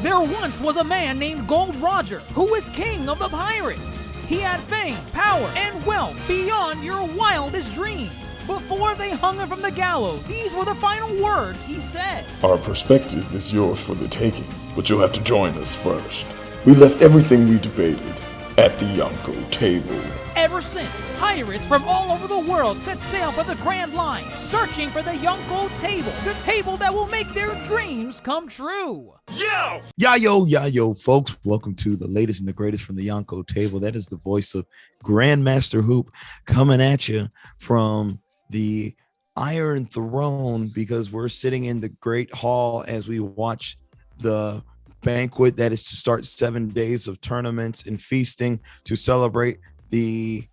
There once was a man named Gold Roger who was king of the pirates. He had fame, power, and wealth beyond your wildest dreams. Before they hung him from the gallows, these were the final words he said. Our perspective is yours for the taking, but you'll have to join us first. We left everything we debated at the Yonko table. Ever since, pirates from all over the world set sail for the Grand Line, searching for the Yonko table, the table that will make their dreams come true. Yo, folks. Welcome to the latest and the greatest from the Yonko table. That is the voice of Grandmaster Hoop coming at you from the Iron Throne, because we're sitting in the Great Hall as we watch the banquet that is to start 7 days of tournaments and feasting to celebrate the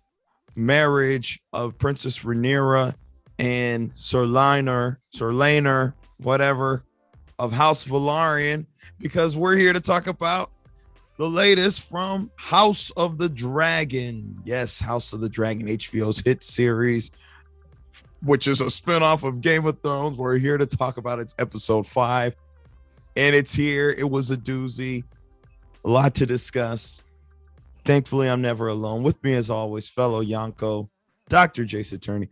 marriage of Princess Rhaenyra and Sir Laenor, whatever, of House Velaryon, because we're here to talk about the latest from House of the Dragon. Yes, House of the Dragon, HBO's hit series, which is a spinoff of Game of Thrones. We're here to talk about its episode 5, and it's here. It was a doozy, a lot to discuss. Thankfully, I'm never alone. With me, as always, fellow Yonko, Dr. Jace Attorney.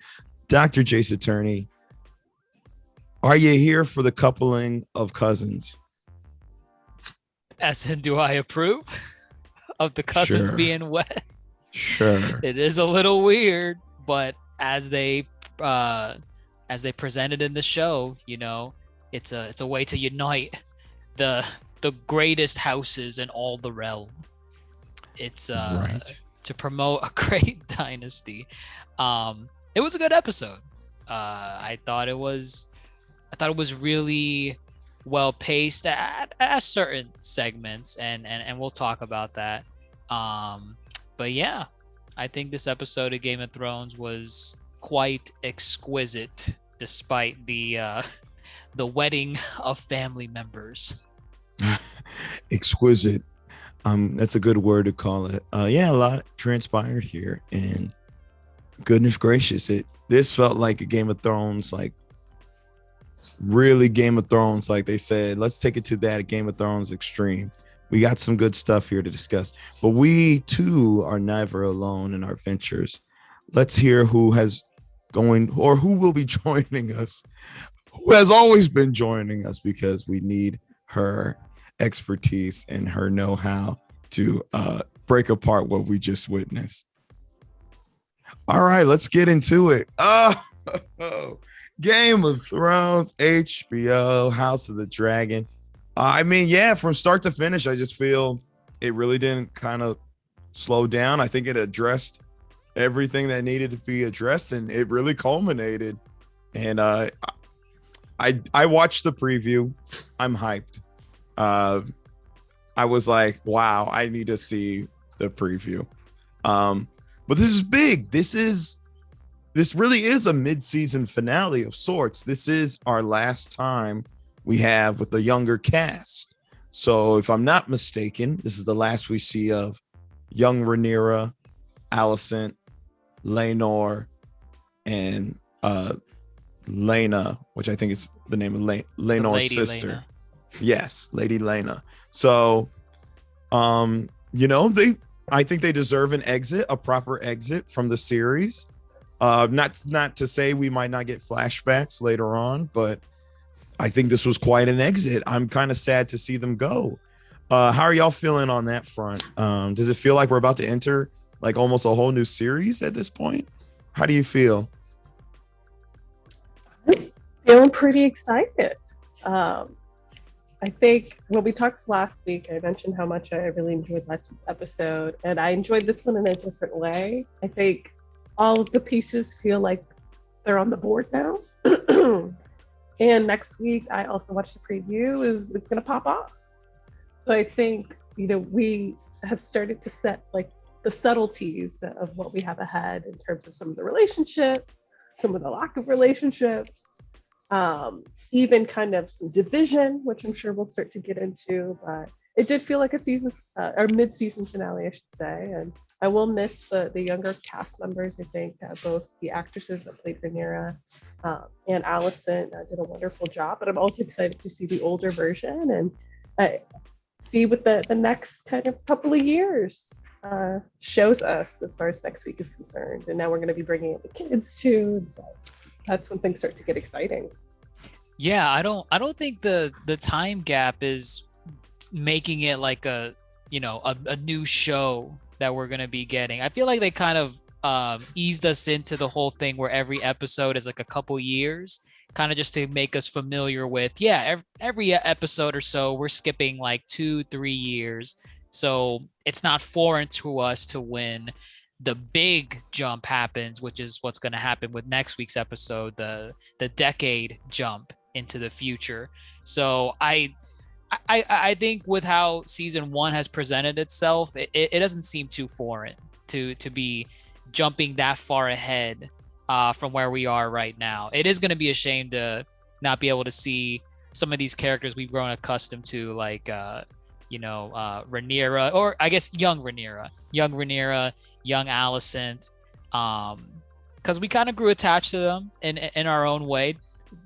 Dr. Jace Attorney, are you here for the coupling of cousins? As in, do I approve of the cousins Sure. being wet? Sure. It is a little weird, but as they presented in the show, you know, it's a way to unite the greatest houses in all the realm. It's Right. to promote a great dynasty. It was a good episode. I thought it was really well paced at certain segments, and we'll talk about that. But yeah, I think this episode of Game of Thrones was quite exquisite, despite the wedding of family members. Exquisite. That's a good word to call it. Yeah, a lot transpired here, and goodness gracious, this felt like a Game of Thrones, like really Game of Thrones, like they said, let's take it to that Game of Thrones extreme. We got some good stuff here to discuss, but we too are never alone in our ventures. Let's hear who will be joining us, who has always been joining us, because we need her expertise and her know-how to break apart what we just witnessed. All right, let's get into it. Game of Thrones, HBO, House of the Dragon. I mean, yeah, from start to finish, I just feel it really didn't kind of slow down. I think it addressed everything that needed to be addressed, and it really culminated. And I watched the preview. I'm hyped. I was like, wow, I need to see the preview. But this is big. This really is a mid-season finale of sorts. This is our last time we have with the younger cast. So if I'm not mistaken, this is the last we see of young Rhaenyra, Alicent, Laenor, and Laena, which I think is the name of Laenor's sister. Laena. Yes, Lady Laena. So, I think they deserve an exit, a proper exit from the series. Not to say we might not get flashbacks later on, but I think this was quite an exit. I'm kind of sad to see them go. How are y'all feeling on that front? Does it feel like we're about to enter like almost a whole new series at this point? How do you feel? Feeling pretty excited. I think when we talked last week, I mentioned how much I really enjoyed last week's episode, and I enjoyed this one in a different way. I think all of the pieces feel like they're on the board now. And next week, I also watched the preview, it's going to pop off. So I think, we have started to set like the subtleties of what we have ahead in terms of some of the relationships, some of the lack of relationships, even kind of some division, which I'm sure we'll start to get into. But it did feel like a season or mid-season finale, I should say. And I will miss the younger cast members. I think both the actresses that played Rhaenyra and Alicent did a wonderful job. But I'm also excited to see the older version. And see what the next kind of couple of years shows us as far as next week is concerned. And now we're going to be bringing in the kids too. And so that's when things start to get exciting. Yeah, I don't think the time gap is making it like a new show that we're gonna be getting. I feel like they kind of eased us into the whole thing where every episode is like a couple years, kind of just to make us familiar with every episode or so we're skipping like 2-3 years, so it's not foreign to us to when the big jump happens, which is what's going to happen with next week's episode, the decade jump into the future. So I think with how season 1 has presented itself, it doesn't seem too foreign to be jumping that far ahead from where we are right now. It is going to be a shame to not be able to see some of these characters we've grown accustomed to, like Rhaenyra, or I guess young Rhaenyra, young Alicent, because we kind of grew attached to them in our own way,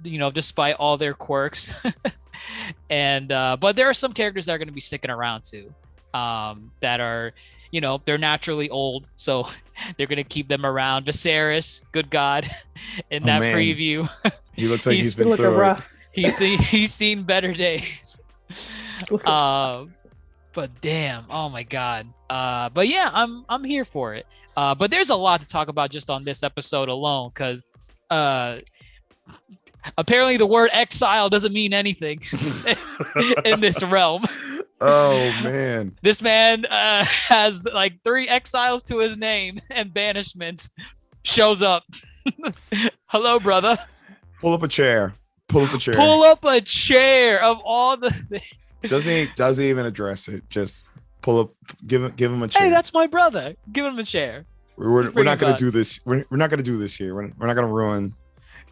despite all their quirks. And but there are some characters that are going to be sticking around too, that are, they're naturally old, so they're going to keep them around. Viserys, good God, in that preview. He looks like he's been looking through rough. He's seen better days. But damn, oh my God. But yeah, I'm here for it. But there's a lot to talk about just on this episode alone, because apparently the word exile doesn't mean anything in this realm. Oh man. This man has like 3 exiles to his name and banishments. Shows up. Hello, brother. Pull up a chair. Pull up a chair of all the things. Doesn't even address it. Just pull up, give him a chair. Hey, that's my brother. Give him a chair. We're not gonna do this. We're not gonna do this here. We're not gonna ruin.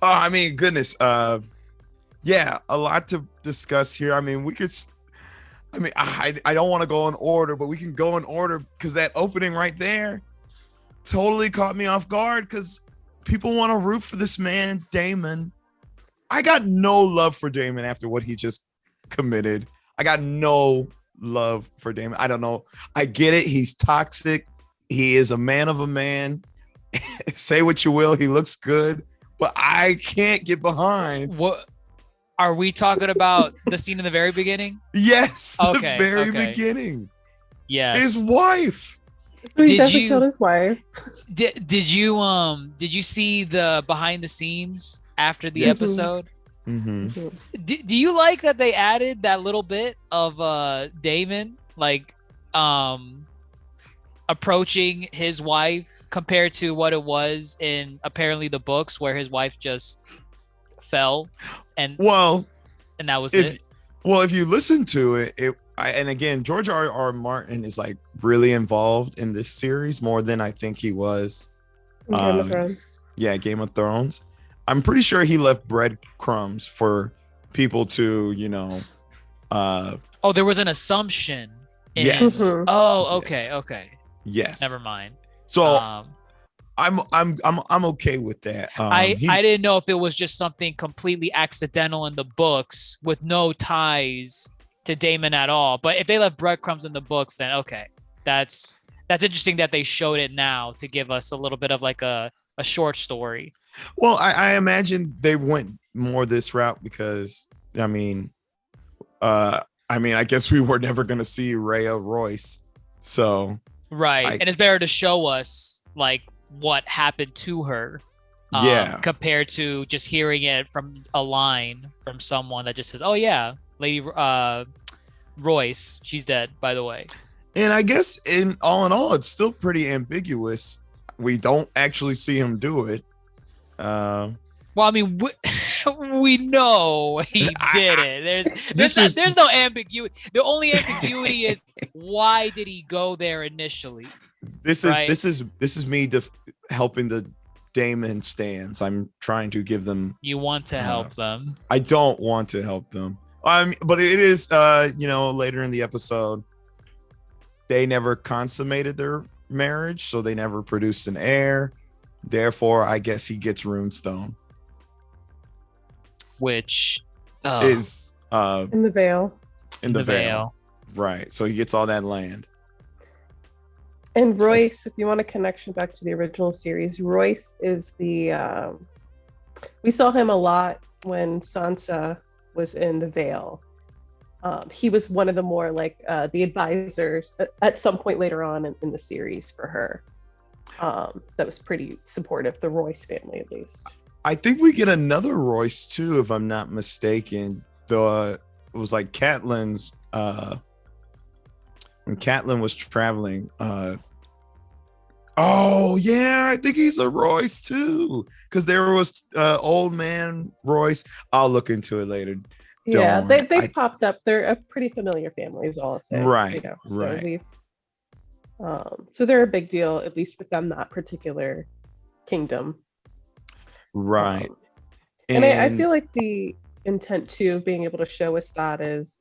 Oh, I mean, goodness. Yeah, a lot to discuss here. I mean, I don't want to go in order, but we can go in order because that opening right there totally caught me off guard, because people want to root for this man, Daemon. I got no love for Daemon after what he just committed. I got no love for Daemon. I don't know. I get it. He's toxic. He is a man of a man. Say what you will. He looks good, but I can't get behind. What are we talking about? The scene in the very beginning? Yes, Okay, the very okay. beginning. Yes. His wife. So he Did definitely you- killed his wife. Did you see the behind the scenes after the Yes. episode? Mm-hmm. Do you like that they added that little bit of Daemon like approaching his wife compared to what it was in apparently the books, where his wife just fell and Well, that was it? if you listen to it, and again, George R. Martin is like really involved in this series more than I think he was. In Game of Thrones. Yeah, Game of Thrones. I'm pretty sure he left breadcrumbs for people to, Oh, there was an assumption. Yes. Mhm. Oh, okay. Yes. Never mind. So I'm okay with that. I didn't know if it was just something completely accidental in the books with no ties to Daemon at all. But if they left breadcrumbs in the books, then okay, that's interesting that they showed it now to give us a little bit of like a short story. Well, I imagine they went more this route because I guess we were never gonna see Rhea Royce, so Right, and it's better to show us like what happened to her. Yeah. Compared to just hearing it from a line from someone that just says, "Oh yeah, Lady Royce, she's dead, by the way." And I guess in all, it's still pretty ambiguous. We don't actually see him do it. Well, I mean, we know he did it. There's no ambiguity. The only ambiguity is why did he go there initially? This Right. is me helping the Daemon stands. I'm trying to give them. You want to help them. I don't want to help them. But it is later in the episode. They never consummated their marriage, so they never produced an heir. Therefore, I guess he gets Runestone. Which Is In the Vale. in the Vale. Right. So he gets all that land. And Royce, if you want a connection back to the original series, Royce is the we saw him a lot when Sansa was in the Vale. He was one of the more like the advisors at some point later on in the series for her. That was pretty supportive, the Royce family at least. I think we get another Royce too, if I'm not mistaken. It was like Catelyn's when Catelyn was traveling. Oh yeah, I think he's a Royce too. Because there was old man Royce. I'll look into it later. Yeah, they popped up. They're a pretty familiar family, is all I'll say. Right, you know? right. So we've so they're a big deal, at least within that particular kingdom. Right. And I feel like the intent too of being able to show us that is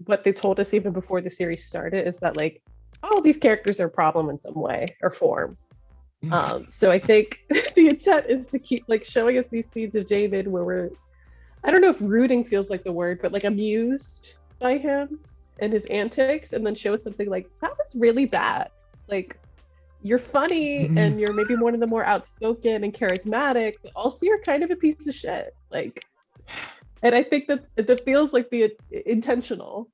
what they told us even before the series started, is that like all these characters are a problem in some way or form. So I think the intent is to keep like showing us these scenes of David where we're, I don't know if rooting feels like the word, but like amused by him and his antics, and then show us something like that was really bad. Like you're funny and you're maybe one of the more outspoken and charismatic, but also you're kind of a piece of shit. Like, and I think that feels like the intentional,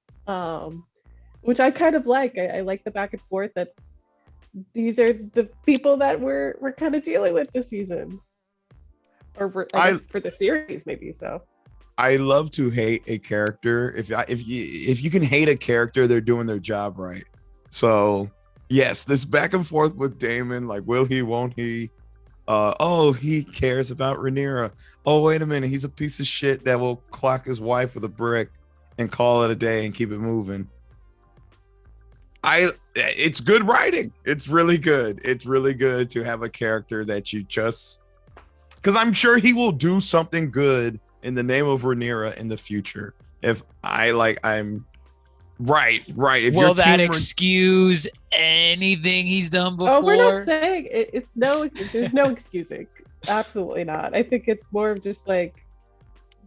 which I kind of like. I like the back and forth that these are the people that we're kind of dealing with this season, or I guess for the series maybe. So I love to hate a character. If you can hate a character, they're doing their job right. So yes, this back and forth with Daemon, like will he, won't he? Oh, he cares about Rhaenyra. Oh, wait a minute, he's a piece of shit that will clock his wife with a brick and call it a day and keep it moving. It's good writing. It's really good. It's really good to have a character that you just, because I'm sure he will do something good in the name of Rhaenyra in the future. If I'm right. If will that excuse anything he's done before? Oh, we're not saying it's no. There's no excusing. Absolutely not. I think it's more of just like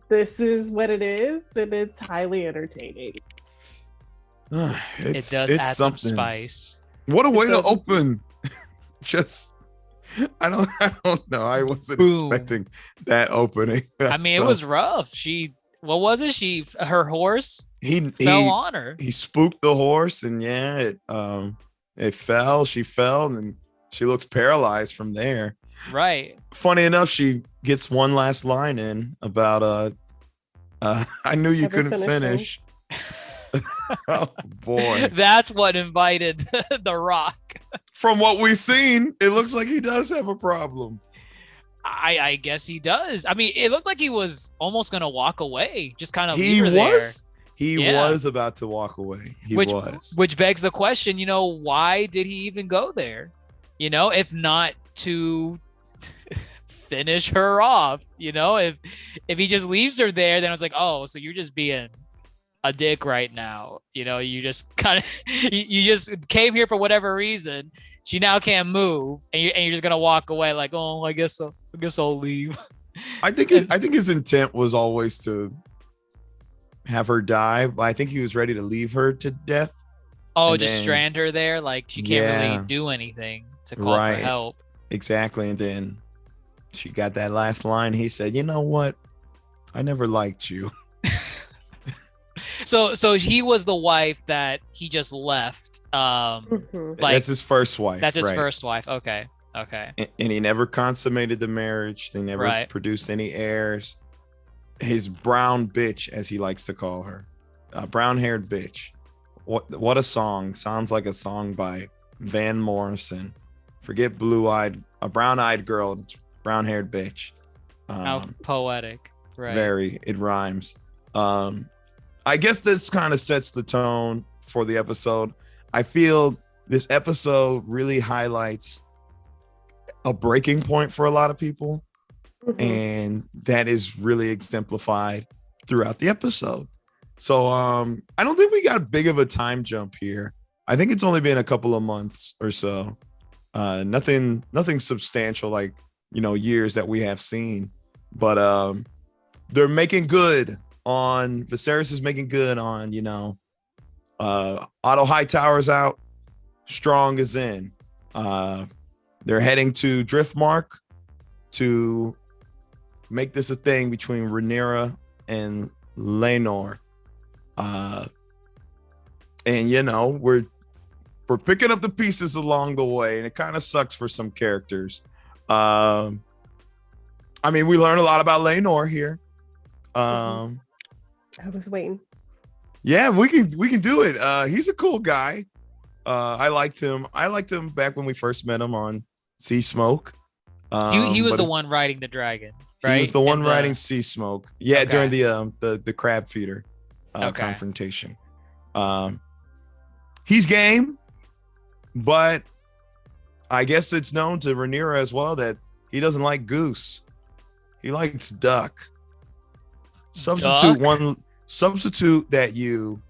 this is what it is, and it's highly entertaining. It does add some spice. What a way to open! Just I don't know. I wasn't expecting that opening. I mean, it was rough. What was it? Her horse fell on her. He spooked the horse, and yeah, it fell. She fell, and she looks paralyzed from there. Right. Funny enough, she gets one last line in about I knew you couldn't finish. Oh boy. That's what invited The Rock. From what we've seen, it looks like he does have a problem. I guess he does. I mean, it looked like he was almost gonna walk away, just kind of he was there. He was about to walk away. Which begs the question, why did he even go there? If not to finish her off, if he just leaves her there, then I was like, oh, so you're just being a dick right now. You just kind of you just came here for whatever reason. She now can't move, and you're just gonna walk away like, oh, I guess I'll leave. I think his intent was always to have her die, but I think he was ready to leave her to death. Oh, just strand her there, like she can't really do anything to call for help. Exactly, and then she got that last line. He said, "You know what? I never liked you." So he was the wife that he just left. That's his first wife. That's his first wife. Okay. And he never consummated the marriage. They never produced any heirs. His brown bitch, as he likes to call her, brown-haired bitch. What a song! Sounds like a song by Van Morrison. Forget blue-eyed, a brown-eyed girl. It's brown-haired bitch. How poetic, right? Very. It rhymes. I guess this kind of sets the tone for the episode. I feel this episode really highlights a breaking point for a lot of people. Mm-hmm. And that is really exemplified throughout the episode. So I don't think we got big of a time jump here. I think it's only been a couple of months or so. Nothing substantial like, years that we have seen. But they're making good on Viserys is making good on, Otto Hightower's out. Strong is in. They're heading to Driftmark to make this a thing between Rhaenyra and Laenor. And you know, we're picking up the pieces along the way, and it kind of sucks for some characters. I mean, we learn a lot about Laenor here. I was waiting. Yeah, we can do it. He's a cool guy. I liked him. I liked him back when we first met him on Sea Smoke. He was but the one riding the dragon, right? He was the one In riding Sea Smoke. Yeah, Okay. during the crab feeder Okay. confrontation. He's game, but I guess it's known to Rhaenyra as well that he doesn't like goose. He likes duck. Substitute that you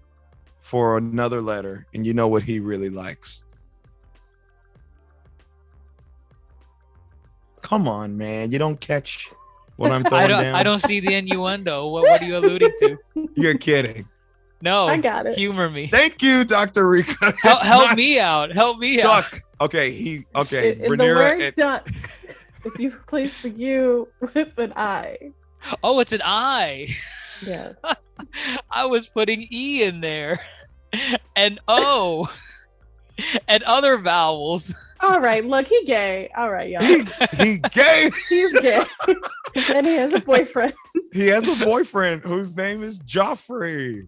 for another letter, and you know what he really likes. Come on, man. You don't catch what I'm throwing down? I don't see the innuendo. What are you alluding to? You're kidding. No, I got it. humor me. Thank you, Dr. Rika. Help me out. Help me out. Duck. Okay, In the Rhaenyra word and- duck, if you replace the U with an I, Oh, it's an I. yeah. I was putting E in there. And O. And other vowels. All right, look, he gay. All right, y'all. he gay. He's gay. And he has a boyfriend. He has a boyfriend whose name is Joffrey.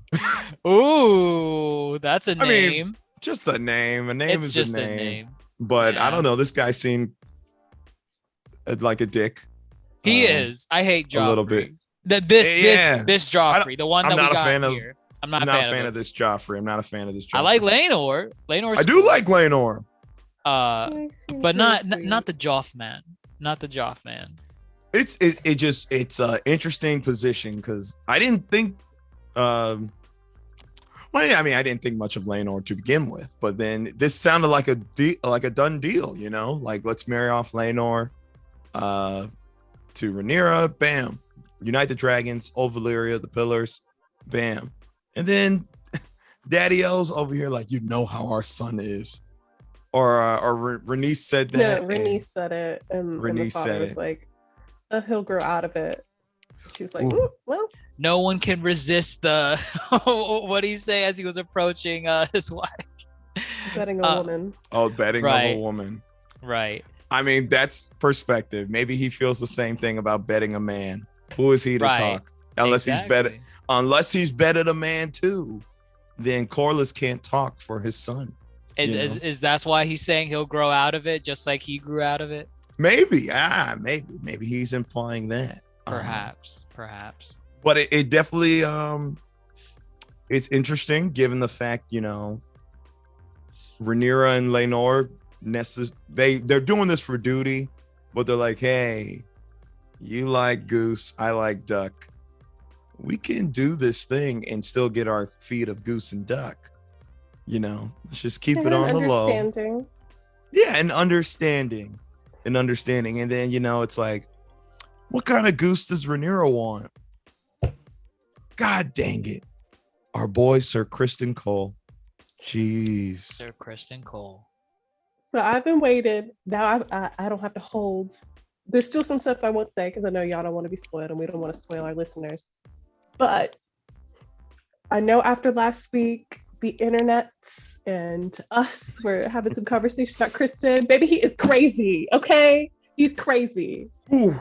Ooh, that's a I mean, name. Just a name. A name It's is just a a name. name. But I Yeah. don't know. This guy seemed like a dick. He Um, is. I hate Joffrey. a little bit. This Joffrey, the one I'm that we not a got fan of- here. I'm not I'm a not fan, a fan of of this Joffrey. I'm not a fan of this Joffrey. I like Laenor. Laenor's I do cool. like Laenor. But not the Joff man. Not the Joff man. It's an interesting position because I didn't think well, yeah, I mean, I didn't think much of Laenor to begin with, but then this sounded like a done deal, you know, like let's marry off Laenor to Rhaenyra, bam, unite the dragons, old Valyria, the pillars, bam, and then Daddy O's over here like, you know how our son is, or Rhaenys said that. No, Rhaenys said it, and the Rhaenys father said was it. like, he'll grow out of it. She was like, Ooh. "Ooh, well, No one can resist the what did he say as he was approaching his wife? betting a woman." Oh, betting of Right. a woman. Right. I mean, that's perspective. Maybe he feels the same thing about betting a man. Who is he to Right. talk? Unless he's Exactly. betted a man too, then Corlys can't talk for his son. you know? Is that's why he's saying he'll grow out of it just like he grew out of it? Maybe he's implying that. Perhaps. But it definitely it's interesting given the fact, you know, Rhaenyra and Laenor they're doing this for duty, but they're like, hey, you like goose, I like duck. We can do this thing and still get our feed of goose and duck. You know, let's just keep And it on the low. understanding. Yeah, and understanding. And then, you know, it's like, what kind of goose does Rhaenyra want? God dang it. Our boy, Sir Kristen Cole. Jeez. Sir Kristen Cole. So I've been waiting. Now I don't have to hold. There's still some stuff I won't say because I know y'all don't want to be spoiled and we don't want to spoil our listeners. But I know after last week, the internet and us were having some conversation about Kristen. Baby, he is crazy. Okay, he's crazy. Ooh,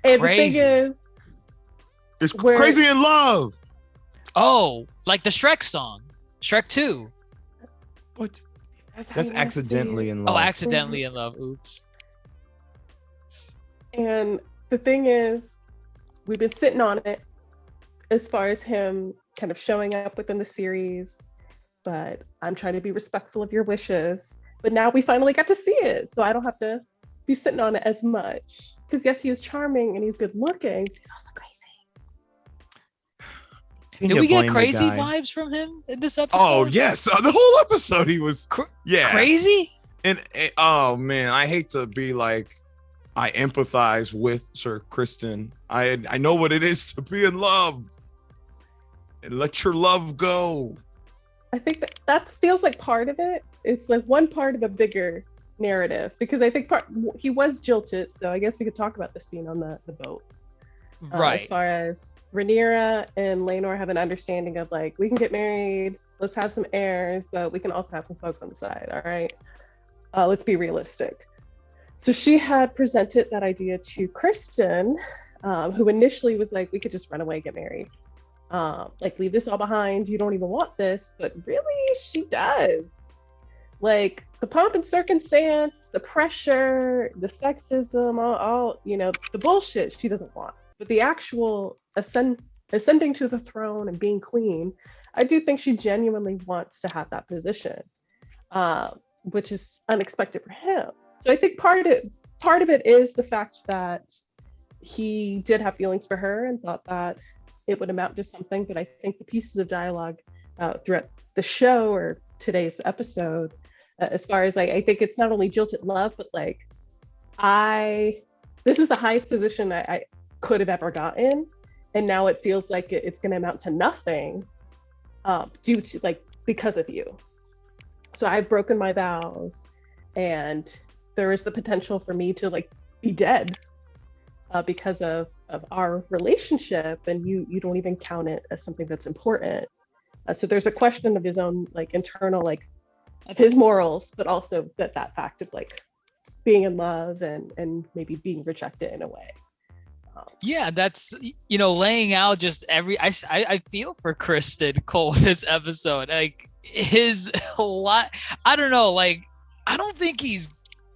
And Crazy. the thing is, it's Where- crazy in love. Oh, like the Shrek song. Shrek 2. What? how That's you wanna accidentally say it. in love. Oh, accidentally in love. Oops. And the thing is, we've been sitting on it as far as him kind of showing up within the series, but I'm trying to be respectful of your wishes. But now we finally got to see it, so I don't have to be sitting on it as much. Because yes, he is charming and he's good looking, but he's also crazy. Can Did you we get blame the crazy guy? vibes from him in this episode? Oh yes, the whole episode he was yeah. Crazy? And oh man, I hate to be like, I empathize with Sir Kristen. I know what it is to be in love and let your love go. I think that feels like part of it. It's like one part of a bigger narrative, because I think he was jilted, so I guess we could talk about the scene on the boat. Right. As far as Rhaenyra and Laenor have an understanding of like, we can get married, let's have some heirs, but we can also have some folks on the side. All right, let's be realistic. So she had presented that idea to Kristen, who initially was like, we could just run away, get married. Like, leave this all behind. You don't even want this, but really, she does. Like, the pomp and circumstance, the pressure, the sexism, all the bullshit she doesn't want. But the actual ascending to the throne and being queen, I do think she genuinely wants to have that position, which is unexpected for him. So I think part of it is the fact that he did have feelings for her and thought that it would amount to something. But I think the pieces of dialogue throughout the show or today's episode, as far as I think it's not only jilted love, but like, this is the highest position I could have ever gotten, and now it feels like it's going to amount to nothing due to, like, because of you. So I've broken my vows, and there is the potential for me to like be dead because of our relationship, and you don't even count it as something that's important. So there's a question of his own like internal, like, of his morals, but also that fact of like being in love and maybe being rejected in a way. Yeah, that's, laying out just I feel for Kristen Cole this episode. Like, his lot, I don't know, like, I don't think he's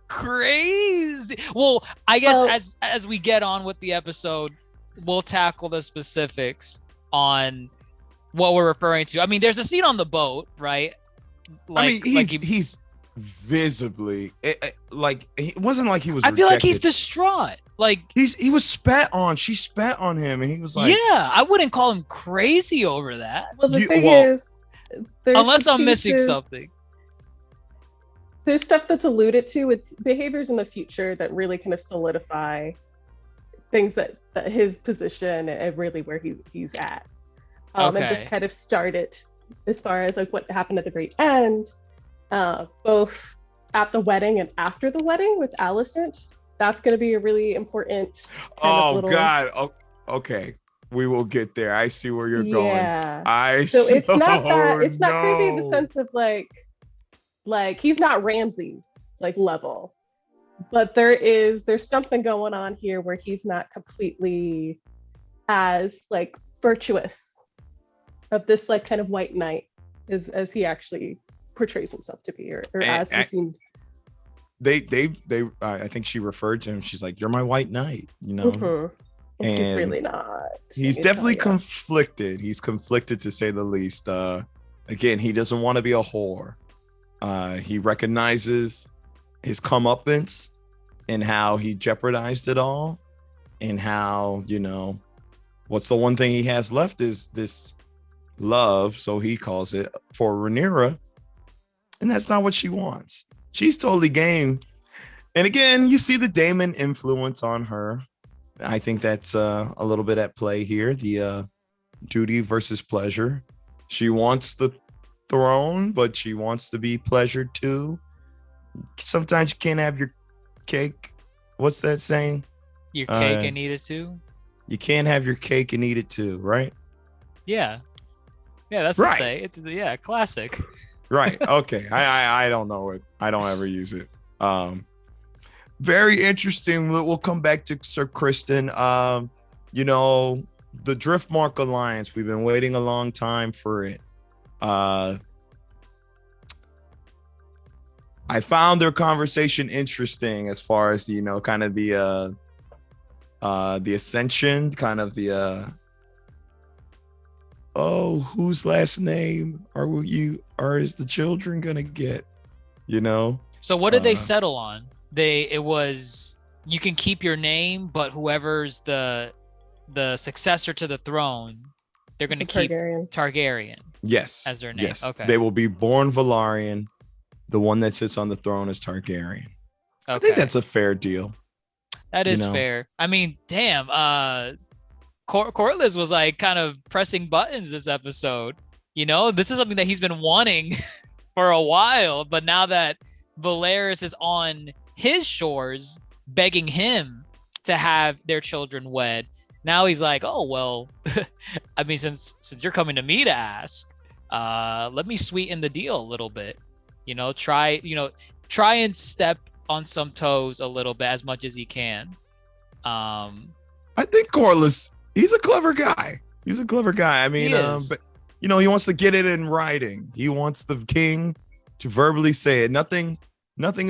crazy. Well, I guess as we get on with the episode, we'll tackle the specifics on what we're referring to. I mean, there's a scene on the boat, right? Like, he's visibly like, it wasn't like he was. I feel like he's rejected. distraught. Like, he was spat on. She spat on him, and he was like, yeah, I wouldn't call him crazy over that. Well, the thing is, unless I'm missing something. There's stuff that's alluded to. It's behaviors in the future that really kind of solidify things that his position and really where he's at. And this kind of started as far as like what happened at the very end, both at the wedding and after the wedding with Alicent. That's going to be a really important. God. Oh, okay. We will get there. I see where you're going. It's not that. It's not crazy in the sense of like he's not Ramsay like level, but there's something going on here where he's not completely as like virtuous of this like kind of white knight as he actually portrays himself to be, or as he seemed. They I think she referred to him. She's like, "You're my white knight," Mm-hmm. And he's really not. He's definitely conflicted. He's conflicted, to say the least. Again, he doesn't want to be a whore. He recognizes his comeuppance and how he jeopardized it all, and how, what's the one thing he has left is this love, so he calls it, for Rhaenyra, and that's not what she wants. She's totally game. And again, you see the Daemon influence on her. I think that's a little bit at play here. The duty versus pleasure. She wants the throne, but she wants to be pleasured too. Sometimes you can't have your cake. What's that saying? Your cake and eat it too? You can't have your cake and eat it too, right? Yeah. Yeah, that's right. The say. It's classic. Right. Okay. I don't know it. I don't ever use it. Very interesting. We'll come back to Sir Kristen. The Driftmark Alliance. We've been waiting a long time for it. I found their conversation interesting as far as kind of the ascension, kind of the whose last name is the children gonna get? So what did they settle on? It was, you can keep your name, but whoever's the successor to the throne, they're gonna keep Targaryen. Yes. As their name. Yes. Okay. They will be born Velaryon. The one that sits on the throne is Targaryen. Okay. I think that's a fair deal. That is fair. I mean, damn. Corlys was like kind of pressing buttons this episode. You know, this is something that he's been wanting for a while, but now that Valeris is on his shores begging him to have their children wed, now he's like, oh well, I mean, since you're coming to me to ask, let me sweeten the deal a little bit. Try and step on some toes a little bit as much as he can. I think Corlys, he's a clever guy. I mean, but he wants to get it in writing. He wants the king to verbally say it. Nothing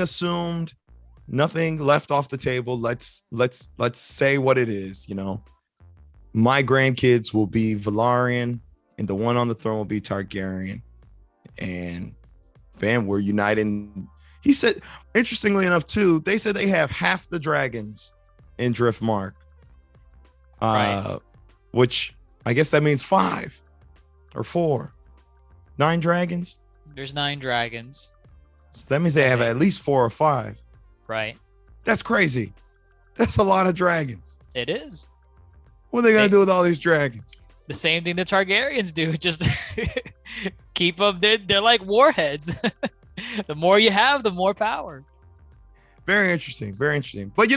assumed, nothing left off the table. Let's say what it is. My grandkids will be Velaryon, and the one on the throne will be Targaryen. And fam, we're uniting. He said, interestingly enough, too, they said they have half the dragons in Driftmark. Right. Which I guess that means 5 or 4. 9 dragons. There's 9 dragons. So that means they have at least 4 or 5. Right. That's crazy. That's a lot of dragons. It is. What are they gonna do with all these dragons? The same thing the Targaryens do. Just keep them. They're like warheads. The more you have, the more power. Very interesting. But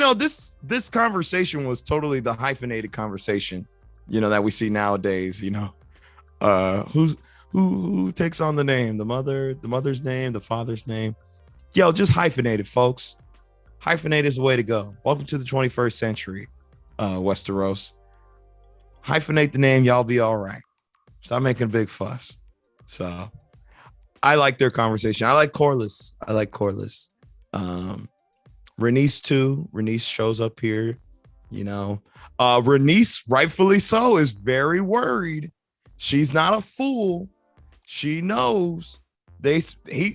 this conversation was totally the hyphenated conversation, that we see nowadays. Who takes on the name, the mother's name, the father's name. Yo, just hyphenated, folks. Hyphenate is the way to go. Welcome to the 21st century, Westeros. Hyphenate the name, y'all be all right. Stop making a big fuss. So I like their conversation. I like Corlys. Rhaenys too. Rhaenys shows up here. Rhaenys, rightfully so, is very worried. She's not a fool. She knows.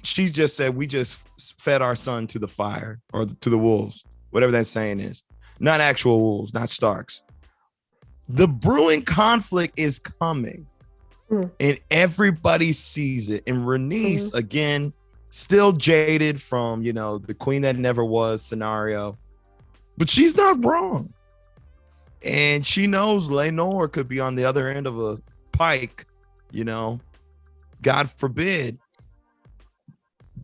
She just said, we just fed our son to the fire, or to the wolves, whatever that saying is. Not actual wolves, not Starks. The brewing conflict is coming, and everybody sees it. And Rhaenys, again, still jaded from, the queen that never was scenario, but she's not wrong. And she knows Laenor could be on the other end of a pike, God forbid.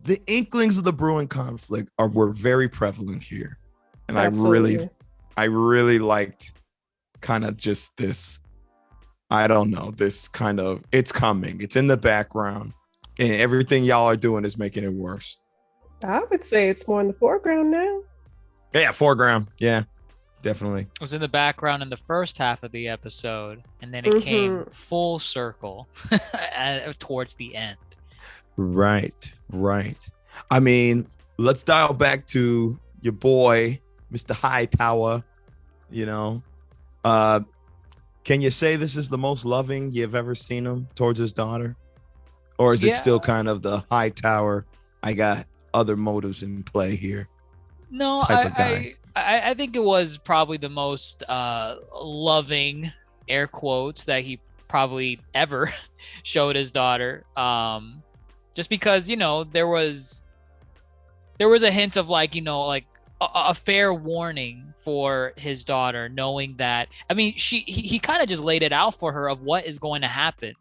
The inklings of the brewing conflict were very prevalent here. And Absolutely. I really liked kind of just this, I don't know, this kind of, it's coming. It's in the background. And everything y'all are doing is making it worse. I would say it's more in the foreground now. Yeah, foreground. Yeah, definitely. It was in the background in the first half of the episode, and then it came full circle towards the end. Right. I mean, let's dial back to your boy, Mr. Hightower. Can you say this is the most loving you've ever seen him towards his daughter? Or is it still kind of the Hightower, I got other motives in play here? No, I think it was probably the most loving, air quotes, that he probably ever showed his daughter. Just because, there was a hint of a fair warning for his daughter, knowing that, I mean, he kind of just laid it out for her of what is going to happen.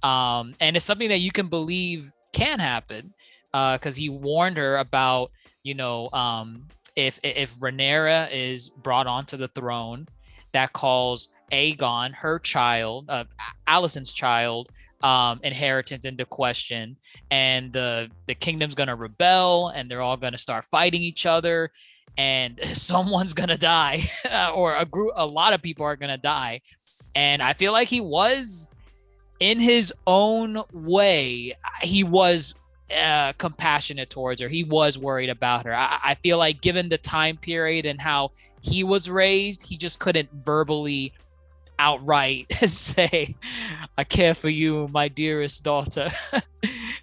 And it's something that you can believe can happen, because he warned her about, if Rhaenyra is brought onto the throne, that calls Aegon, her child, Alicent's child, inheritance into question, and the kingdom's gonna rebel, and they're all gonna start fighting each other, and someone's gonna die, or a lot of people are gonna die. And I feel like he was, in his own way, he was compassionate towards her. He was worried about her. I feel like, given the time period and how he was raised, he just couldn't verbally outright say, I care for you, my dearest daughter.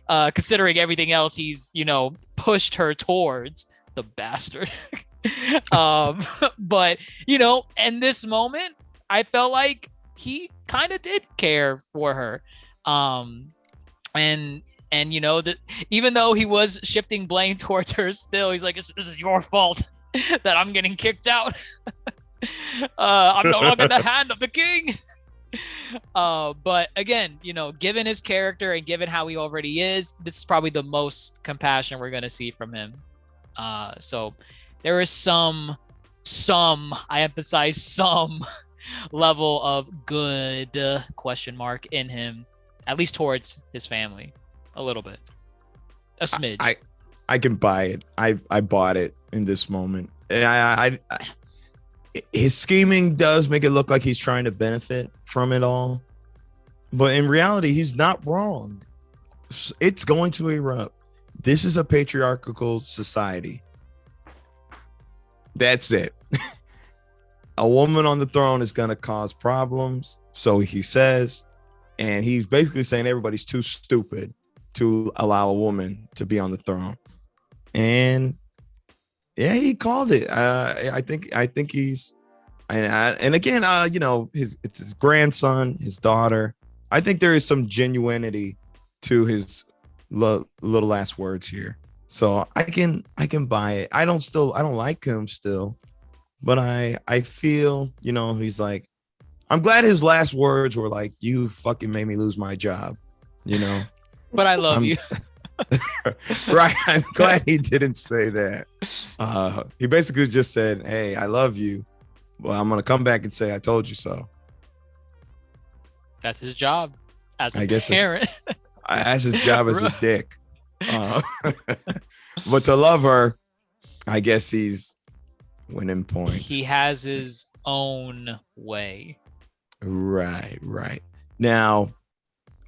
Considering everything else he's, pushed her towards, the bastard. But, in this moment, I felt like he kind of did care for her. And even though he was shifting blame towards her, still, he's like, this is your fault that I'm getting kicked out. I'm no longer the hand of the king. But again, given his character and given how he already is, this is probably the most compassion we're gonna see from him. So there is some, I emphasize some level of good question mark in him, at least towards his family, a little bit, a smidge. I can buy it. I bought it in this moment. And his scheming does make it look like he's trying to benefit from it all, but in reality, he's not wrong. It's going to erupt. This is a patriarchal society. That's it. A woman on the throne is going to cause problems, so he says, and he's basically saying everybody's too stupid to allow a woman to be on the throne. And yeah, he called it. I think he's, and again, it's his grandson, his daughter. I think there is some genuinity to his little last words here. So I can buy it. I don't like him still, but I feel, he's like, I'm glad his last words were like, "You fucking made me lose my job," But I love you. Right. I'm glad he didn't say that. He basically just said, "Hey, I love you. Well, I'm gonna come back and say I told you so." That's his job as a I guess parent. As his job as a dick. But to love her, I guess he's winning points. He has his own way. Right. Now,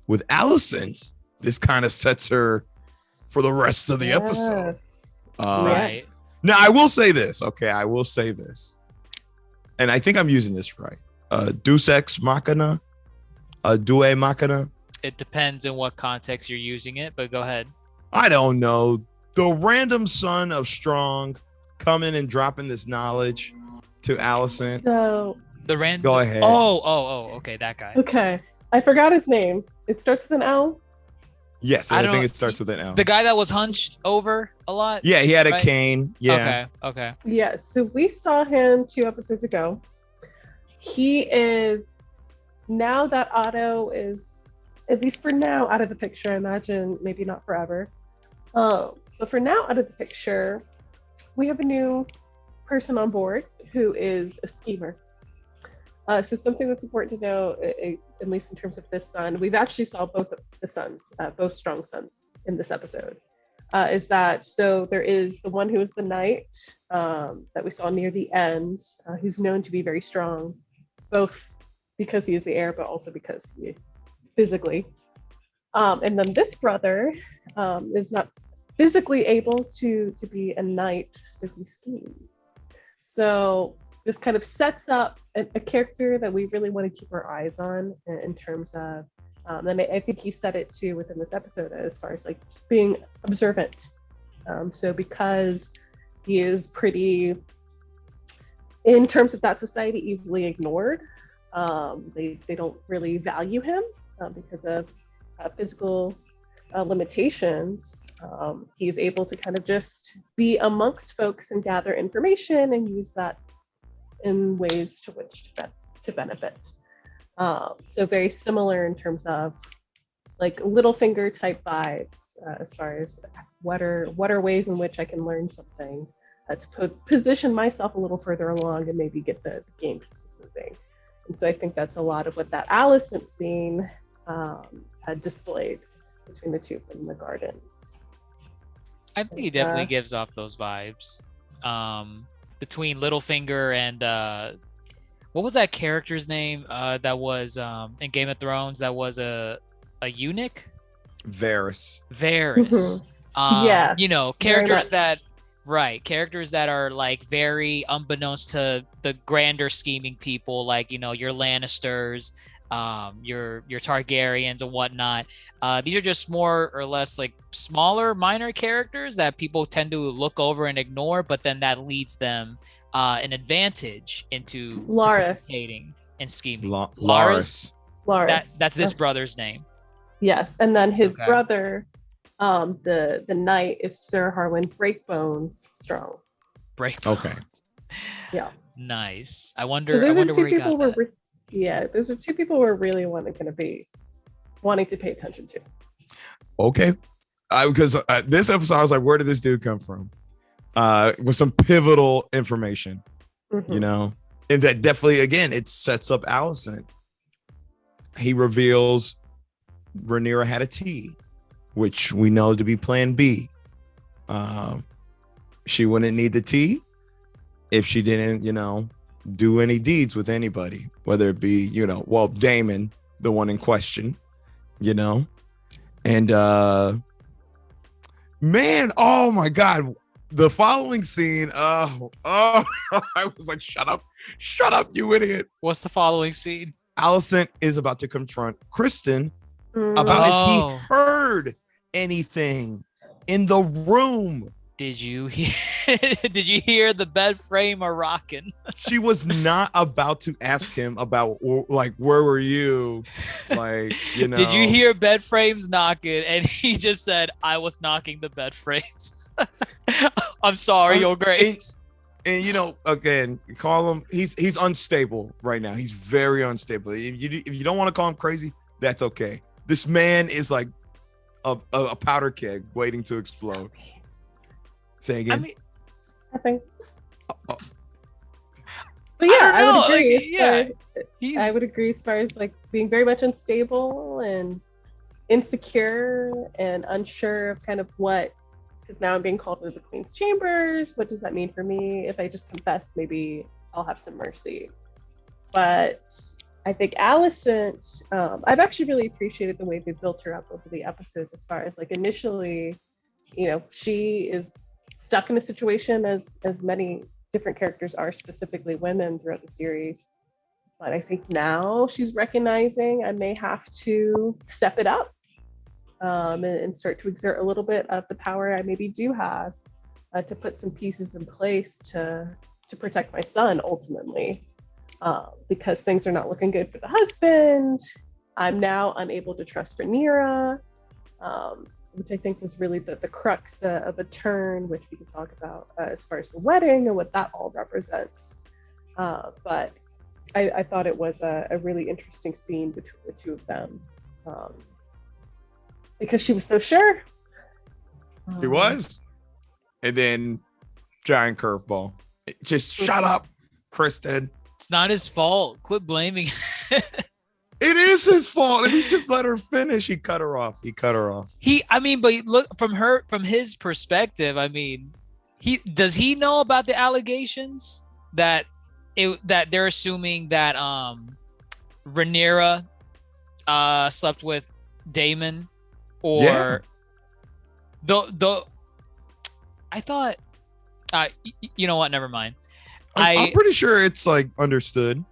with Alicent, this kind of sets her for the rest of the episode. Right. Now, I will say this. Okay, I will say this. And I think I'm using this right. Deus Ex Machina. Due Machina. It depends in what context you're using it, but go ahead. I don't know. The random son of Strong coming and dropping this knowledge to Alicent. So The random. Go ahead. Oh, okay, that guy. okay, I forgot his name. It starts with an L. Yes, I I don't- think it starts with an L. The guy that was hunched over a lot. Yeah, he had a right? cane. Yeah. Okay. Yeah, so we saw him 2 episodes ago. He is, now that Otto is, at least for now, out of the picture. I imagine maybe not forever. But for now, out of the picture, we have a new person on board who is a schemer. So something that's important to know, at least in terms of this son, we've actually saw both of the sons, both strong sons in this episode. Is that, so there is the one who is the knight that we saw near the end, who's known to be very strong, both because he is the heir, but also because he physically. And then this brother is not physically able to be a knight, so he schemes. So this kind of sets up a character that we really want to keep our eyes on in terms of, and I think he said it too within this episode as far as like being observant. So because he is pretty, in terms of that society, easily ignored, they don't really value him because of physical limitations. He's able to kind of just be amongst folks and gather information and use that in ways to which to benefit. So very similar in terms of like Littlefinger type vibes, as far as what are ways in which I can learn something to position myself a little further along and maybe get the game pieces moving. And so I think that's a lot of what that Alicent scene had displayed between the two of them in the gardens. I think he definitely gives off those vibes. Between Littlefinger and what was that character's name that was in Game of Thrones that was a eunuch? Varys. Varys. Yeah, characters that are like very unbeknownst to the grander scheming people, like your Lannisters, your Targaryens and whatnot. These are just more or less like smaller, minor characters that people tend to look over and ignore, but then that leads them an advantage into participating and scheming. Larys. That's this brother's name. Yes, and then his Okay. brother, the knight, is Sir Harwin Breakbones Strong. Break. Okay. Yeah. Nice. I So wonder those are where two he got people that. Yeah, those are two people we're really wanting to pay attention to. Okay. Because this episode, I was like, where did this dude come from? With some pivotal information, Mhm. you know, and that definitely, again, it sets up Alicent. He reveals Rhaenyra had a T, which we know to be Plan B. She wouldn't need the T if she didn't, you know, do any deeds with anybody, whether it be, you know, well, Daemon, the one in question, you know, and man, oh my God, the following scene, I was like, shut up, you idiot. What's the following scene? Alicent is about to confront Kristen Mm. about if Oh. he heard anything in the room. Did you hear? Did you hear the bed frame a rocking? She was not about to ask him about, like, where were you? Like, you know. Did you hear bed frames knocking? And he just said, "I was knocking the bed frames." I'm sorry, Your Grace. And you know, again, call him. He's unstable right now. He's very unstable. If you don't want to call him crazy, that's okay. This man is like a powder keg waiting to explode. Say again. I mean, Nothing. Oh. But yeah, I don't know, would agree. like, yeah, he's I would agree as far as like being very much unstable and insecure and unsure of kind of what, because now I'm being called into the Queen's chambers. What does that mean for me? If I just confess, maybe I'll have some mercy. But I think Alicent, I've actually really appreciated the way they built her up over the episodes as far as like initially, you know, she is stuck in a situation as many different characters are, specifically women throughout the series. But I think now she's recognizing I may have to step it up and start to exert a little bit of the power I maybe do have to put some pieces in place to protect my son ultimately. Because things are not looking good for the husband. I'm now unable to trust Rhaenyra, which I think was really the crux of the turn, which we can talk about as far as the wedding and what that all represents. But I thought it was a really interesting scene between the two of them, because she was so sure. He was. And then giant curveball. Just shut up, Kristen. It's not his fault. Quit blaming. It is his fault. If he just let her finish, he cut her off. I mean, but look from his perspective. I mean, does he know about the allegations that they're assuming that Rhaenyra slept with Daemon, or Yeah. the I thought, you know what? Never mind. I'm pretty sure it's like understood.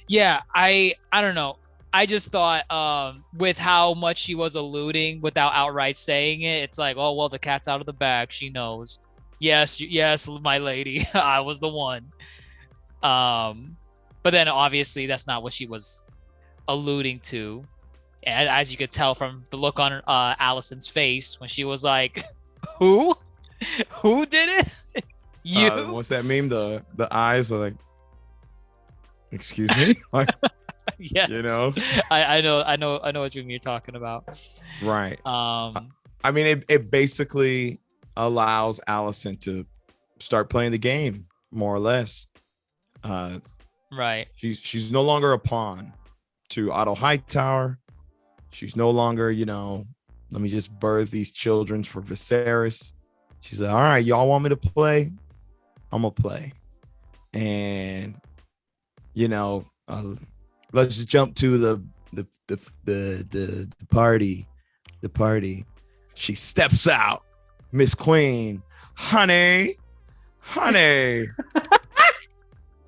Yeah, I don't know. I just thought with how much she was alluding without outright saying it, it's like, oh well, the cat's out of the bag. She knows. Yes, my lady, I was the one. But then obviously that's not what she was alluding to, and as you could tell from the look on Alicent's face when she was like, "Who did it?" You. What's that meme? The eyes are like, excuse me. Like, Yes. you know. I know what you're talking about. Right. Um. I mean, it basically allows Alicent to start playing the game more or less. Right. She's no longer a pawn to Otto Hightower. She's no longer, you know, let me just birth these children for Viserys. She's like, all right, y'all want me to play? I'm gonna play. And you know, let's just jump to the party. The party. She steps out, Miss Queen, honey,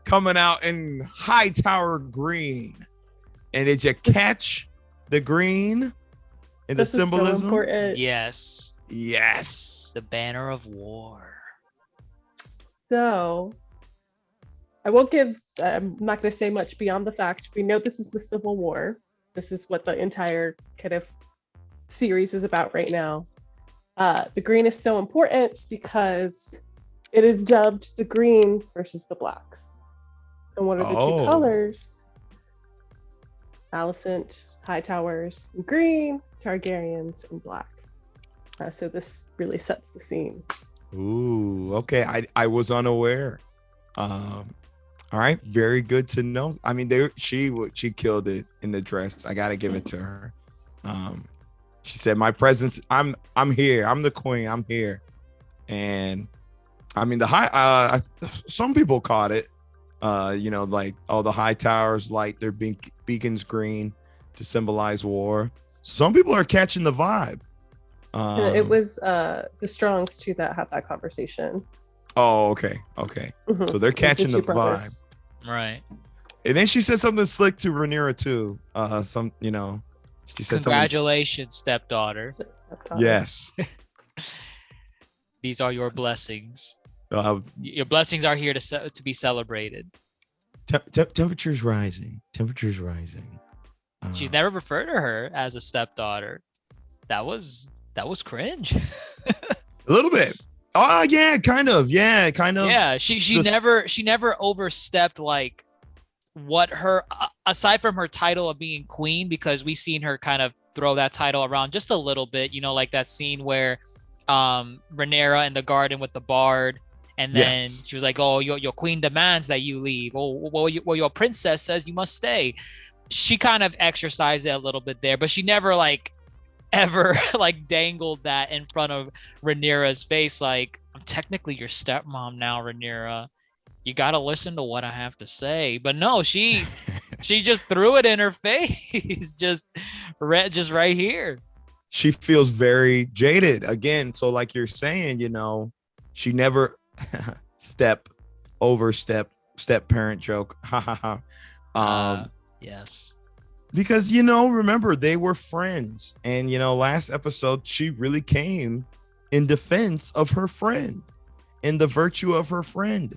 coming out in Hightower green. And did you catch the green and the This is so symbolism? important. Yes. Yes. The banner of war. So I'm not going to say much beyond the fact we know this is the Civil War. This is what the entire kind of series is about right now. The green is so important because it is dubbed the greens versus the blacks. And what are the two colors? Alicent, Hightowers in green, Targaryens in black. So this really sets the scene. Ooh, okay. I was unaware. All right, very good to know. I mean, she killed it in the dress. I gotta give it to her. She said, "My presence. I'm here. I'm the queen. I'm here." And I mean, some people caught it. Like all the high towers light their beacons green to symbolize war. Some people are catching the vibe. It was the Strongs too that had that conversation. Oh, okay. Mm-hmm. So they're catching the vibe. Right. And then she said something slick to Rhaenyra too. She said Congratulations, stepdaughter. Yes. These are your blessings. Your blessings are here to be celebrated. Temperature's rising. She's never referred to her as a stepdaughter. That was cringe. A little bit. Oh yeah, kind of. Yeah, kind of. Yeah, she never overstepped like what her aside from her title of being queen, because we've seen her kind of throw that title around just a little bit, like that scene where Rhaenyra in the garden with the bard, and then she was like, "Oh, your queen demands that you leave. Oh, well, your princess says you must stay." She kind of exercised it a little bit there, but she never like ever like dangled that in front of Rhaenyra's face, like, "I'm technically your stepmom now, Rhaenyra. You gotta listen to what I have to say." But no, she just threw it in her face, just right here. She feels very jaded again. So like you're saying, she never step parent joke. Yes. Because, remember, they were friends. And, last episode, she really came in defense of her friend and the virtue of her friend.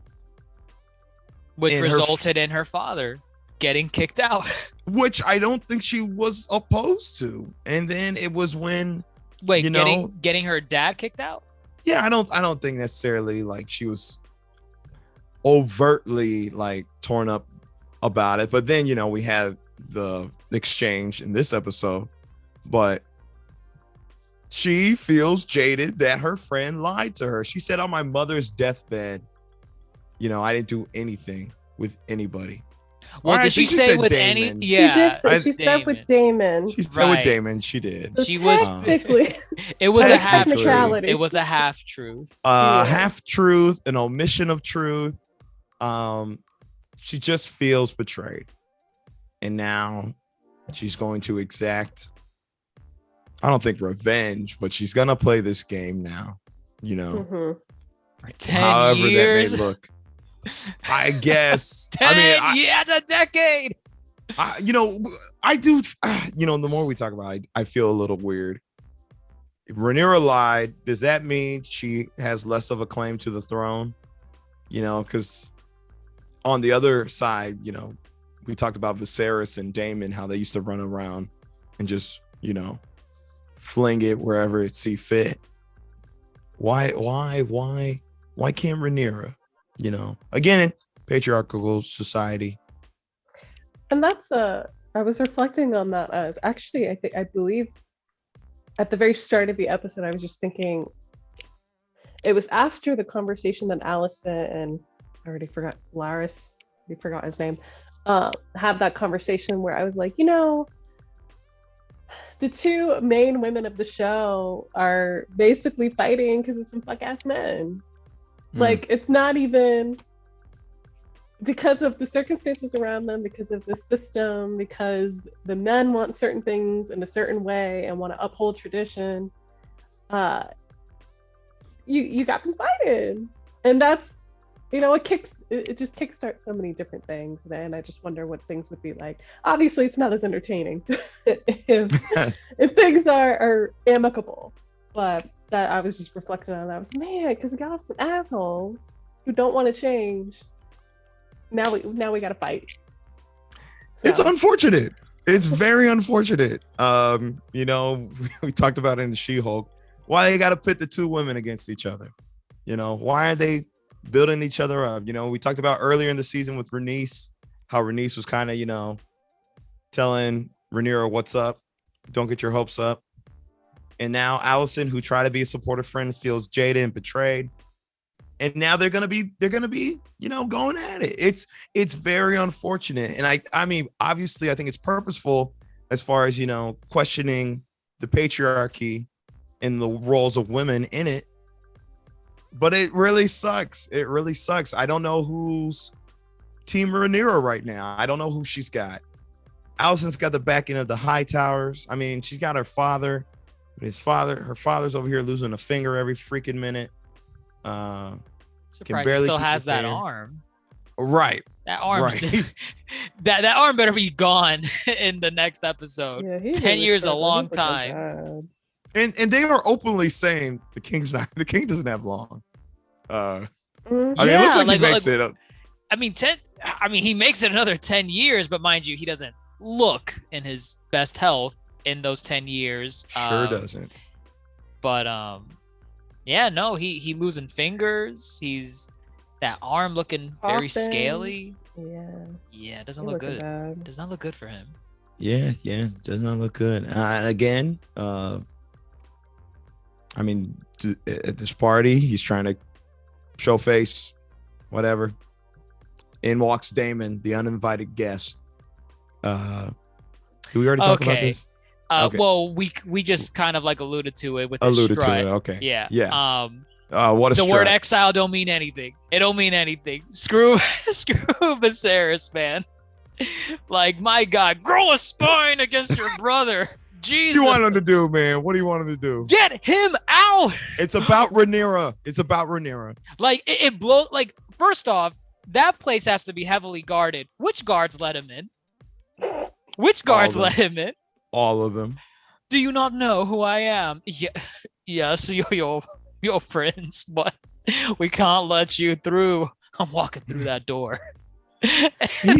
Which resulted in her father getting kicked out. Which I don't think she was opposed to. And then it was when... Wait, getting her dad kicked out? Yeah, I don't think necessarily like she was overtly like torn up about it. But then, we had the exchange in this episode, but she feels jaded that her friend lied to her. She said on my mother's deathbed, I didn't do anything with anybody. Well, did she say with Daemon. any? Yeah, she said with Daemon. She said with Daemon. She did. So she was technically. It was a half truth. Technicality. It was a half truth. Half truth, an omission of truth. She just feels betrayed. And now she's going to exact, I don't think revenge, but she's going to play this game now, For 10 however years. that may look. I guess. 10 years, a decade. I do, the more we talk about it, I feel a little weird. If Rhaenyra lied, does that mean she has less of a claim to the throne? Because on the other side, we talked about Viserys and Daemon, how they used to run around and just, fling it wherever it see fit. Why can't Rhaenyra? Again, patriarchal society. And that's I was reflecting on that as actually I believe at the very start of the episode I was just thinking it was after the conversation that Alicent and I already forgot Larys, we forgot his name, have that conversation where I was like, the two main women of the show are basically fighting because of some fuck ass men. Like, it's not even because of the circumstances around them, because of the system, because the men want certain things in a certain way and want to uphold tradition. You got them fighting, and that's it just kickstarts so many different things, and I just wonder what things would be like. Obviously, it's not as entertaining if things are amicable, but that I was just reflecting on that. I was because we got some assholes who don't want to change. Now we got to fight. So. It's unfortunate. It's very unfortunate. We talked about it in She-Hulk. Why they got to pit the two women against each other? Why are they building each other up? We talked about earlier in the season with Rhaenys, how Rhaenys was kind of, telling Rhaenyra what's up. Don't get your hopes up. And now Allison, who tried to be a supportive friend, feels jaded and betrayed. And now they're gonna be, going at it. It's very unfortunate. And I mean, obviously, I think it's purposeful as far as questioning the patriarchy and the roles of women in it. But it really sucks. It really sucks. I don't know who's Team Rhaenyra right now. I don't know who she's got. Allison's got the backing of the Hightowers. I mean, she's got her father. Her father's over here losing a finger every freaking minute. Surprised barely he still keep has it that there. arm. Right. That arm, Right. that arm better be gone in the next episode. Yeah, he 10 really years a struggled. long He looked time. bad. And they are openly saying the king doesn't have long. Mhm. I mean, it Yeah, looks like he like- makes it. He makes it another 10 years, but mind you, he doesn't look in his best health in those 10 years. Sure doesn't. But yeah, no, he losing fingers. He's that arm looking very Popping. scaly. Yeah. Yeah, it doesn't he look looking good. bad. Does not look good for him. Yeah, does not look good. Again, I mean, at this party, he's trying to show face, whatever. In walks Damon, the uninvited guest. Did we already talk about Okay. this? Okay. Well, we just kind of like alluded to it with the Alluded to strut. it. Okay. Yeah. Yeah. What a The word strut. exile don't mean anything. It don't mean anything. Screw Viserys, man. Like, my God, grow a spine against your brother. What Jesus. do you want him to do, man? What do you want him to do? Get him out. It's about Rhaenyra. It's about Rhaenyra. Like, it blows. Like, first off, that place has to be heavily guarded. Which guards let him in? Which guards them. let him in? All of them. Do you not know who I am? Yes, you're your prince, but we can't let you through. I'm walking through that door.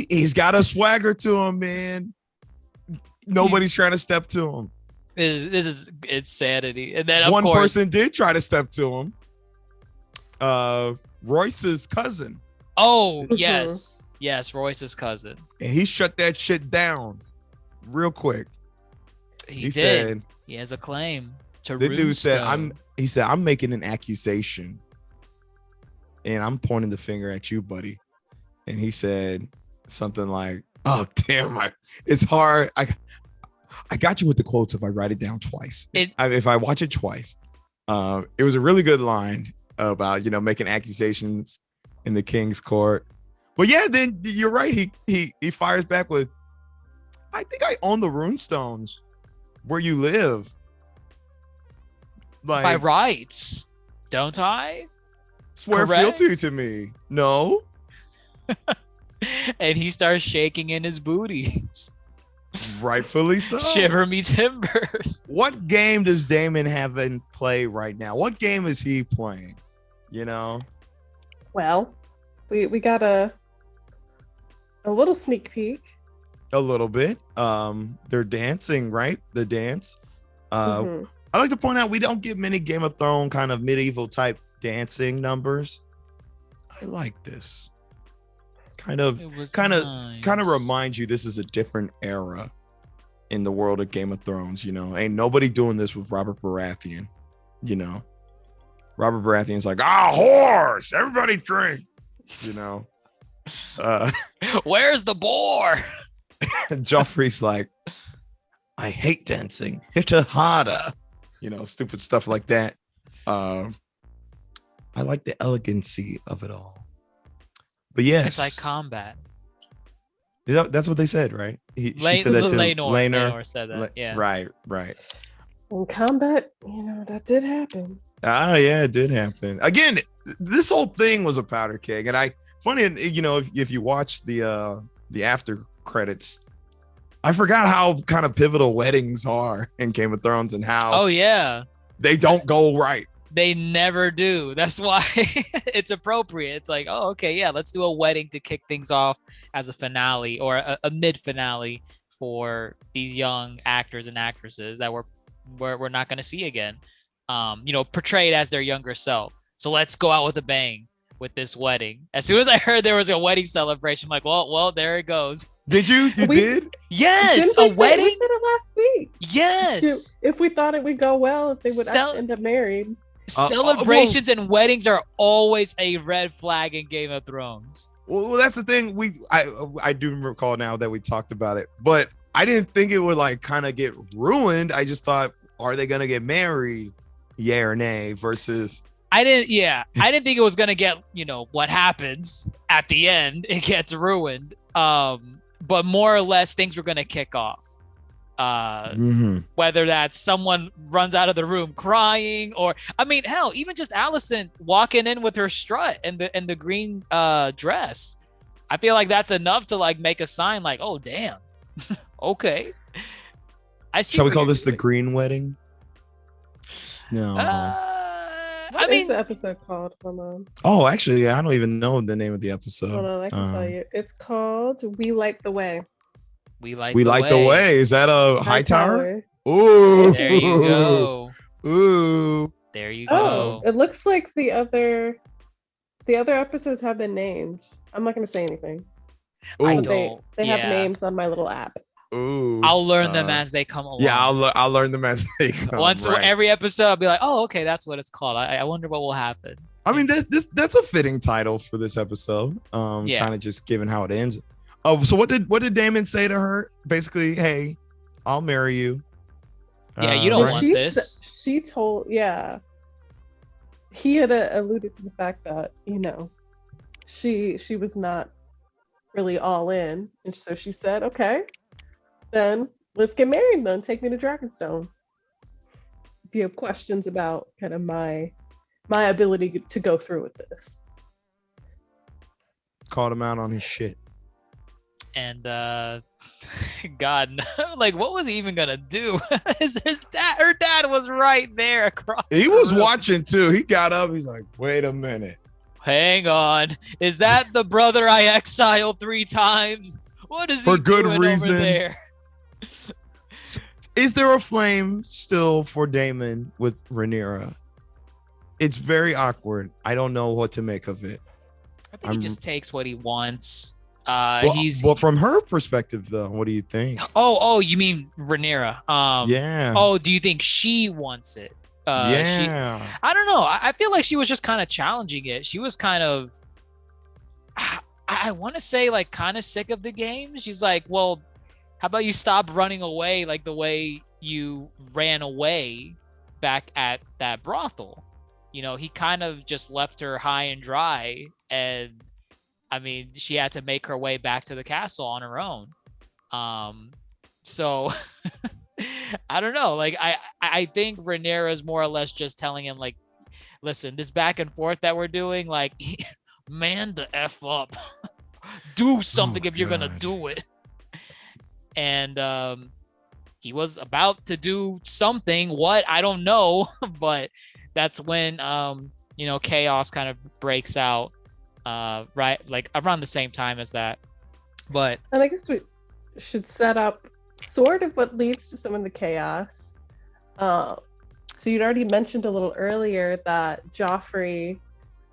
He's got a swagger to him, man. Nobody's trying to step to him. This is insanity. And then of One course, person did try to step to him. Royce's cousin. oh Mhm. yes, Royce's cousin. And he shut that shit down real quick. He did. Said, He has a claim to the dude said, Runestone. I'm making an accusation. And I'm pointing the finger at you, buddy. And he said something like, oh damn, it's hard. I got you with the quotes if I write it down twice. If I watch it twice. It was a really good line about, making accusations in the king's court. But yeah, then you're right. He fires back with, I think I own the runestones where you live. Like, By rights, don't I? swear correct? fealty to me. No. And he starts shaking in his booties. Rightfully so. Shiver me timbers. What game does Damon have in play right now? What game is he playing? Well, we got a little sneak peek. A little bit. They're dancing, right? The dance. Mhm. I like to point out we don't get many Game of Thrones kind of medieval type dancing numbers. I like this. Kind of It was nice. nice. Reminds you this is a different era in the world of Game of Thrones. Ain't nobody doing this with Robert Baratheon. Robert Baratheon's like, horse, everybody drink. Where's the boar? Joffrey's like, I hate dancing. Hit her harder. Stupid stuff like that. I like the elegancy of it all. But yes, It's like combat. that's what they said, right? She said that to Laenor said that. Yeah. Right. In combat, that did happen. Ah, yeah, it did happen. Again, this whole thing was a powder keg, and if you watch the after credits, I forgot how kind of pivotal weddings are in Game of Thrones and how Oh yeah. they don't go right. They never do. That's why it's appropriate. It's like, oh, okay, yeah, let's do a wedding to kick things off as a finale or a mid finale for these young actors and actresses that we're not going to see again. Portrayed as their younger self. So let's go out with a bang. with this wedding. As soon as I heard there was a wedding celebration, I'm like, well, there it goes. Did you? You We- did? Yes, Didn't a we say- wedding. We said it last week. Yes, If we thought it would go well, if they would Cel- actually end up married. celebrations and weddings are always a red flag in Game of Thrones. Well, that's the thing. I do recall now that we talked about it, but I didn't think it would like kind of get ruined. I just thought, are they gonna get married? Yeah or nay? Versus I didn't think it was gonna get, what happens at the end. It gets ruined. But more or less things were gonna kick off. Whether that's someone runs out of the room crying, or hell, even just Allison walking in with her strut and the green dress. I feel like that's enough to like make a sign like, oh damn. Okay. I see. shall we what call you're this the doing. green wedding? No. What is the episode called? Hold on. Oh, actually, yeah, I don't even know the name of the episode. Hold on, I can tell you. It's called We Light the Way. We like the way. Is that a high tower? Hightower. Ooh. There you go. Ooh. There you Oh, go. it looks like the other episodes have been named. I'm not going to say anything. I Ooh. don't. They have yeah. names on my little app. Ooh. I'll learn them as they come along. Yeah, I'll learn them as they come. Once right. every episode, I'll be like, oh, okay, that's what it's called. I wonder what will happen. I mean, that's a fitting title for this episode. Yeah. Kind of just given how it ends. Oh, so what did Damon say to her? Basically, hey, I'll marry you. Yeah, you don't right? want this. She told, yeah. He had alluded to the fact that, she was not really all in. And so she said, okay, then let's get married then. Take me to Dragonstone. If you have questions about kind of my ability to go through with this. Called him out on his shit. And God, no, like, what was he even gonna do? Her dad was right there across. He the was room. watching too. He got up. He's like, wait a minute. Hang on, is that the brother I exiled 3 times? What is For he good doing reason. over there? Is there a flame still for Damon with Rhaenyra? It's very awkward. I don't know what to make of it. I think he just takes what he wants. Well, from her perspective, though, what do you think? Oh, you mean Rhaenyra? Yeah. Oh, do you think she wants it? Yeah. I don't know. I feel like she was just kind of challenging it. She was kind of, I want to say, like, kind of sick of the game. She's like, well, how about you stop running away like the way you ran away back at that brothel? He kind of just left her high and dry, and I mean, she had to make her way back to the castle on her own. So I don't know. Like, I think Rhaenyra is more or less just telling him, like, listen, this back and forth that we're doing, like, man the F up. Do something if you're gonna God. do it. And he was about to do something. What? I don't know. But that's when chaos kind of breaks out. Right, like around the same time as that. But And I guess we should set up sort of what leads to some of the chaos. So you'd already mentioned a little earlier that Joffrey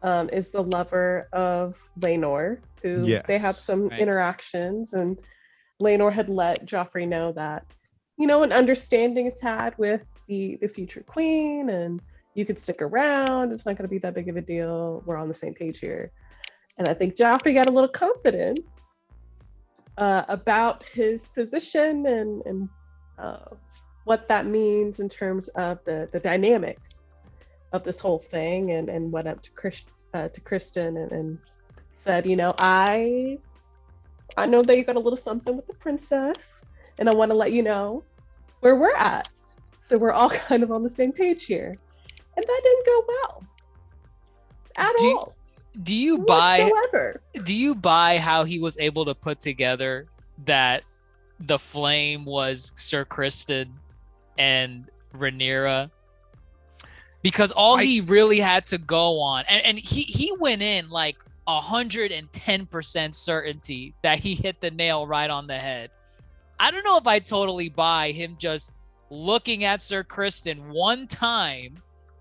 is the lover of Laenor, who Yes. they have some Right. interactions, and Laenor had let Joffrey know that, an understanding is had with the future queen, and you could stick around. It's not going to be that big of a deal. We're on the same page here. And I think Joffrey got a little confident about his position and what that means in terms of the dynamics of this whole thing, and went up to Kristen and said, I know that you got a little something with the princess, and I want to let you know where we're at. So we're all kind of on the same page here. And that didn't go well at all. do you buy whatsoever. do you buy how he was able to put together that the flame was Sir Kristen and Rhaenyra? Because all he really had to go on, and he went in like 110% certainty that he hit the nail right on the head. I don't know if I totally buy him just looking at Sir Kristen one time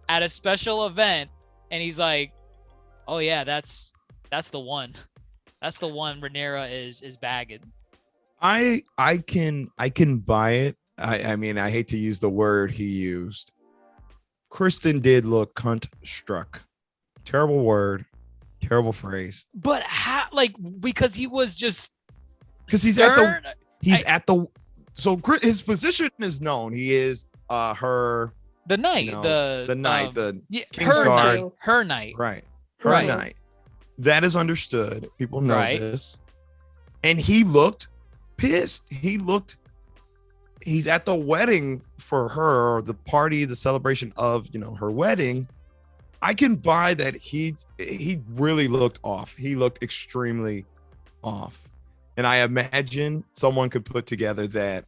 at a special event, and he's like, Oh yeah, that's the one. That's the one Rhaenyra is bagging. I can buy it. I mean, I hate to use the word he used. Kristen did look cunt struck. Terrible word, terrible phrase. But how, like, because he was just Because he's stern? at the so his position is known. He is her The knight, you know, the knight, the yeah, King's her Guard. knight, her knight. right, her Right. knight. That is understood. People know Right. this. And he looked pissed. He's at the wedding for her, the party, the celebration of, her wedding. I can buy that he really looked off. He looked extremely off. And I imagine someone could put together that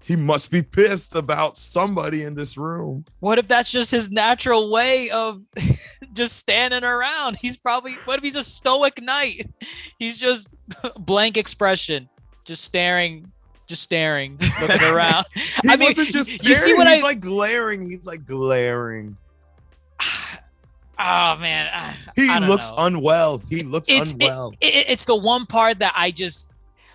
he must be pissed about somebody in this room. What if that's just his natural way of just standing around? What if he's a stoic knight? He's just blank expression, just staring, looking around. He I mean, wasn't just staring. you see what he's like glaring. He's like glaring. Oh man, He I don't looks know. unwell. He looks unwell. It's the one part that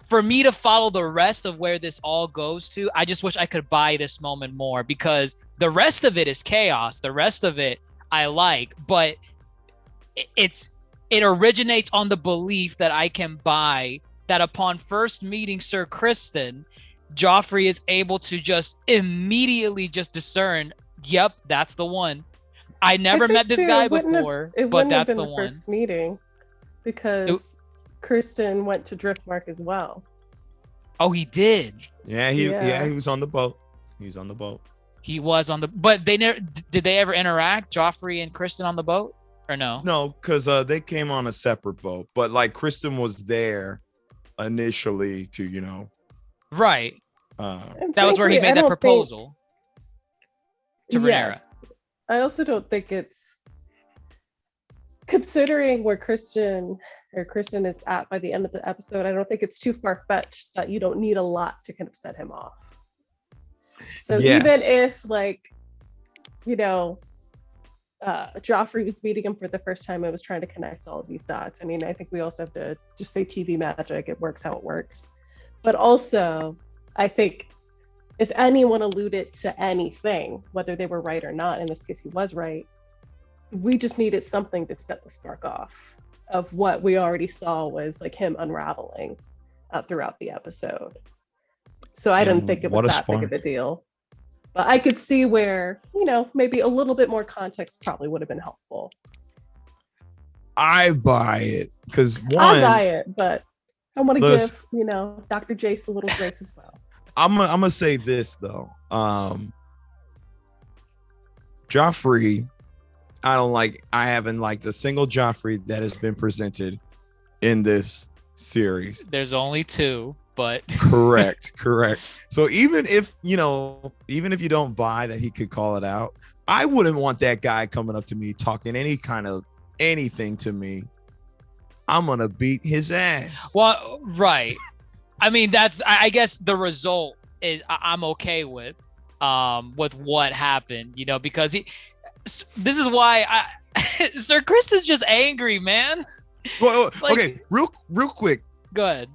for me to follow the rest of where this all goes to, I just wish I could buy this moment more, because the rest of it is chaos. The rest of it I like, but it originates on the belief that I can buy that upon first meeting Sir Criston, Joffrey is able to just immediately just discern, yep, that's the one. I never think met this too, guy it wouldn't have- before, it but wouldn't have that's been the one. first meeting, because Kristen went to Driftmark as well. Oh, he did. Yeah, he was on the boat. He's on the boat. He was on the, but they never did. They ever interact, Joffrey and Kristen on the boat, or no? No, because they came on a separate boat. But like Kristen was there initially to, Right. And That was where he frankly, I made that don't think- proposal to Rhaenyra. Yes. I also don't think it's, considering where Kristen is at by the end of the episode, I don't think it's too far-fetched that you don't need a lot to kind of set him off. So Yes. even if, like, Joffrey was meeting him for the first time and was trying to connect all of these dots, I mean, I think we also have to just say TV magic. It works how it works. But also, I think if anyone alluded to anything, whether they were right or not, in this case he was right, we just needed something to set the spark off of what we already saw was like him unraveling throughout the episode. So I didn't think it what was a that big of spark. a deal. But I could see where, maybe a little bit more context probably would have been helpful. I buy it because I buy it, but I want to Listen. give, Dr. Jace a little grace as well. I'm gonna say this though. Joffrey, I haven't liked a single Joffrey that has been presented in this series. There's only two, but Correct. So even if you don't buy that he could call it out, I wouldn't want that guy coming up to me talking any kind of anything to me. I'm gonna beat his ass. well, right. I mean, I guess the result is I'm okay with what happened, because this is why Sir Criston's just angry, man. Well, like- okay, real quick. Good.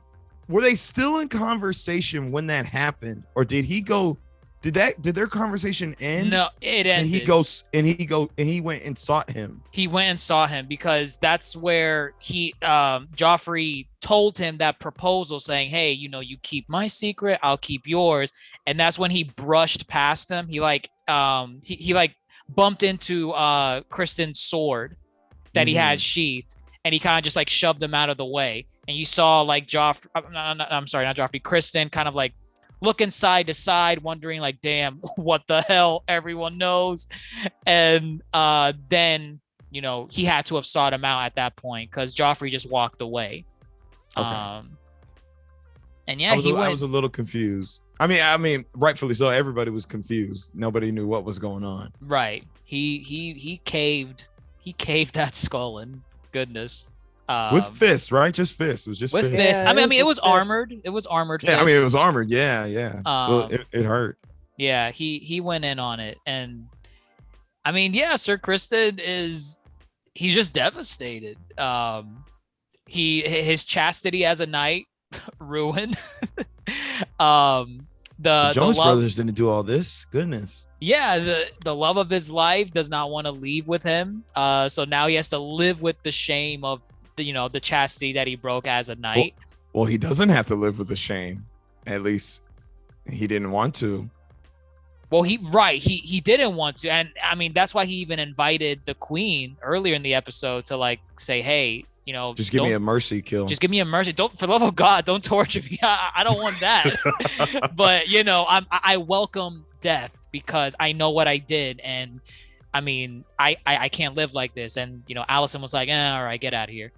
Were they still in conversation when that happened, or did he go? Did their conversation end? No, it And ended. he went and sought him. He went and saw him because that's where Joffrey told him that proposal, saying, hey, you keep my secret, I'll keep yours. And that's when he brushed past him. He bumped into Kristen's sword that he had sheathed, and he kind of just like shoved him out of the way. And you saw like Kristen kind of like looking side to side, wondering like, damn, what the hell, everyone knows. And then he had to have sought him out at that point because Joffrey just walked away. Okay. And yeah, I was a little confused. I mean, rightfully so. Everybody was confused. Nobody knew what was going on. right. He caved that skull, and goodness. With fists, right? Just fists. It was just With fists. fists. Yeah, I mean, it it was was just armored. It was armored. Yeah, I mean, it fists. was armored. Yeah. So it hurt. Yeah, he went in on it, and I mean, yeah, Sir Criston is he's just devastated. His chastity as a knight ruined. The The Jonas love, Brothers didn't do all this. Goodness. yeah, the love of his life does not want to leave with him. So now he has to live with the shame of the chastity that he broke as a knight. Well, he doesn't have to live with the shame. At least he didn't want to. Well, he didn't want to, and I mean that's why he even invited the queen earlier in the episode to like say, hey, Just give me a mercy kill. just give me a mercy. Don't, for the love of God, don't torture me. I don't want that. But I welcome death because I know what I did, and I mean I can't live like this. And Allison was like, all right, get out of here.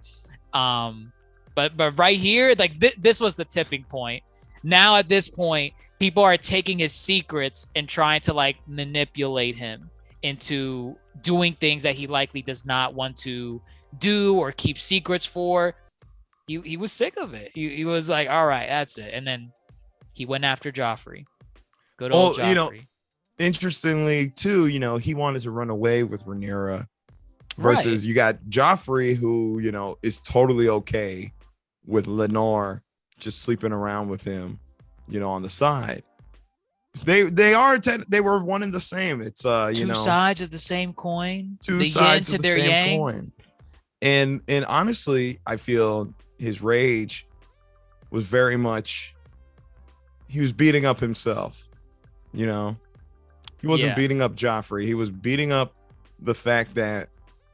But right here, like this was the tipping point. Now at this point, people are taking his secrets and trying to like manipulate him into doing things that he likely does not want to do or keep secrets for. He was sick of it. He was like, all right, that's it. And then he went after Joffrey. Good old Joffrey. Interestingly too, he wanted to run away with Rhaenyra versus you got Joffrey, who is totally okay with Lenore just sleeping around with him, on the side. They were one and the same. It's two sides of the same coin. Two the sides yin of to the their same yang. coin. And honestly, I feel his rage was very much, he was beating up himself. He wasn't beating up Joffrey. He was beating up the fact that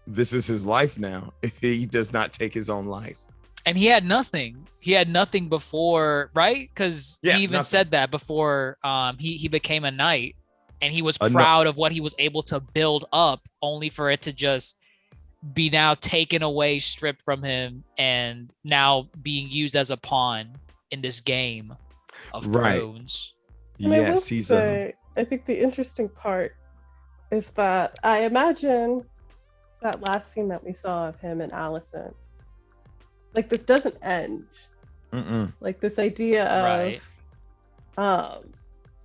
this is his life now if he does not take his own life. And he had nothing. He had nothing before, right? Because he even nothing. said that before he became a knight, and he was proud of what he was able to build up, only for it to just be now taken away, stripped from him, and now being used as a pawn in this game of thrones. And I think the interesting part is that I imagine that last scene that we saw of him and Allison, like this doesn't end. Like this idea of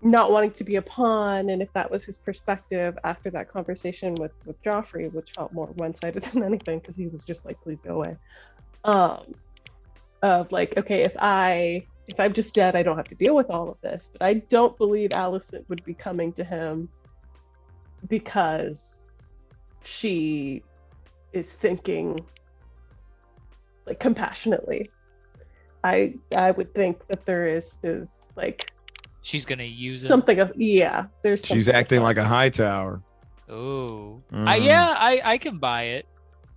not wanting to be a pawn, and if that was his perspective after that conversation with Joffrey, which felt more one-sided than anything because he was just like, please go away, of like, okay, if I'm just dead, I don't have to deal with all of this. But I don't believe Allison would be coming to him because she is thinking like compassionately. I would think that there is like she's gonna use it. Something of there's she's acting like a high tower. Oh, I can buy it.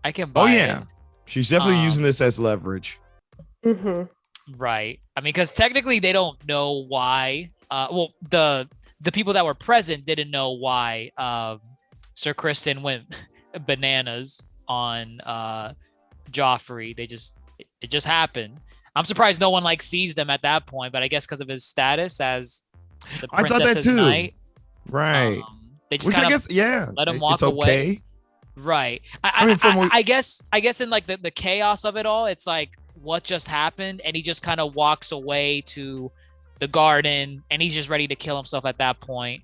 I can buy it. She's definitely using this as leverage. Right. I mean, because technically they don't know why. Well, the people that were present didn't know why Sir Criston went bananas on Joffrey. It just happened. I'm surprised no one like sees them at that point, but I guess because of his status as the princess's knight, right? They just let him walk away. Right. I guess in like the chaos of it all, it's like what just happened, and he just kind of walks away to the garden, and he's just ready to kill himself at that point.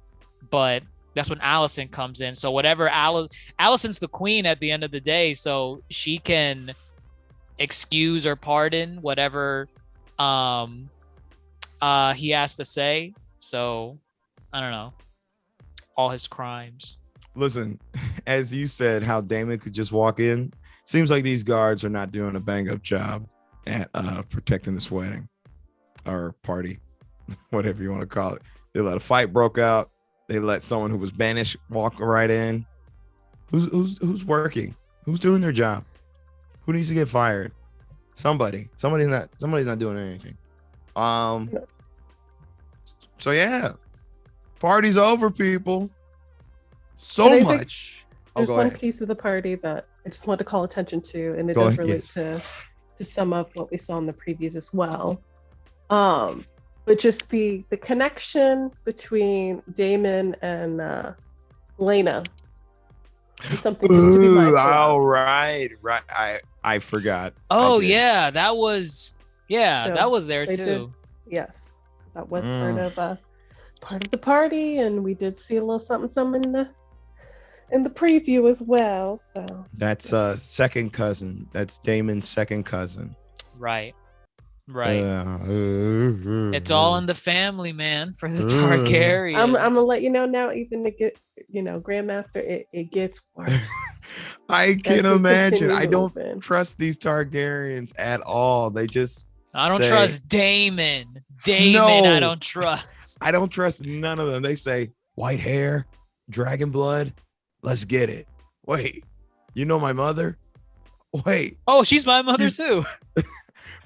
But that's when Allison comes in. So whatever, Allison's the queen at the end of the day, so she can excuse or pardon whatever he has to say. So I don't know, all his crimes. Listen, as you said, how Daemon could just walk in. Seems like these guards are not doing a bang up job at protecting this wedding or party, whatever you want to call it. They let a fight broke out. They let someone who was banished walk right in. Who's working? Who's doing their job? Who needs to get fired? Somebody's not doing anything. So yeah, party's over, people. So much. There's one piece of the party that I just want to call attention to, and it does relate to some of what we saw in the previews as well. But just the connection between Daemon and Laena is something just to be mindful of. Oh, right. I forgot. Oh yeah, that was there too. Yes, so that was part of the party, and we did see a little something in the preview as well. So That's second cousin. That's Damon's second cousin. Right. Right. It's It's all in the family, man, for the Targaryens. I'm gonna let you know now, Ethan. To get Grandmaster, it gets worse. I As can we imagine. continue I don't moving. trust these Targaryens at all. They just I don't say- trust Damon. I No. don't trust. I don't trust none of them. They say white hair, dragon blood. Let's get it. Wait, you know my mother? Wait, Oh, she's my mother too.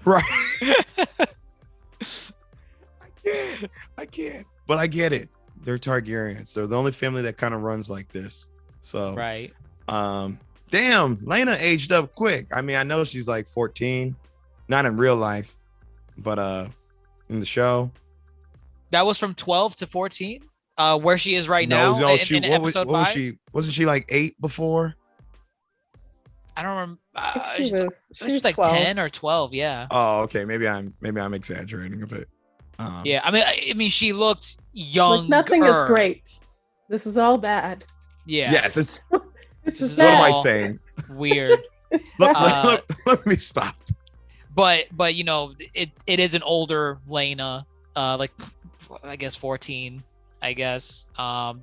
right. I can't. But I get it. They're Targaryens. They're the only family that kind of runs like this. So Right. damn, Lena aged up quick. I mean, I know she's like 14, not in real life, but in the show. That was from 12 to 14. Where she is right No, now. she in what was episode 5. she? Wasn't she like 8 before? I don't remember. She was She's like 12. 10 or 12. Yeah. Oh, okay. Maybe I'm exaggerating a bit. Yeah. I mean, she looked young. Like nothing is great. This is all bad. Yeah. Yes, it's It's This just is what am I all- saying? Weird. Let me stop. but it is an older Lena, like I guess 14. I guess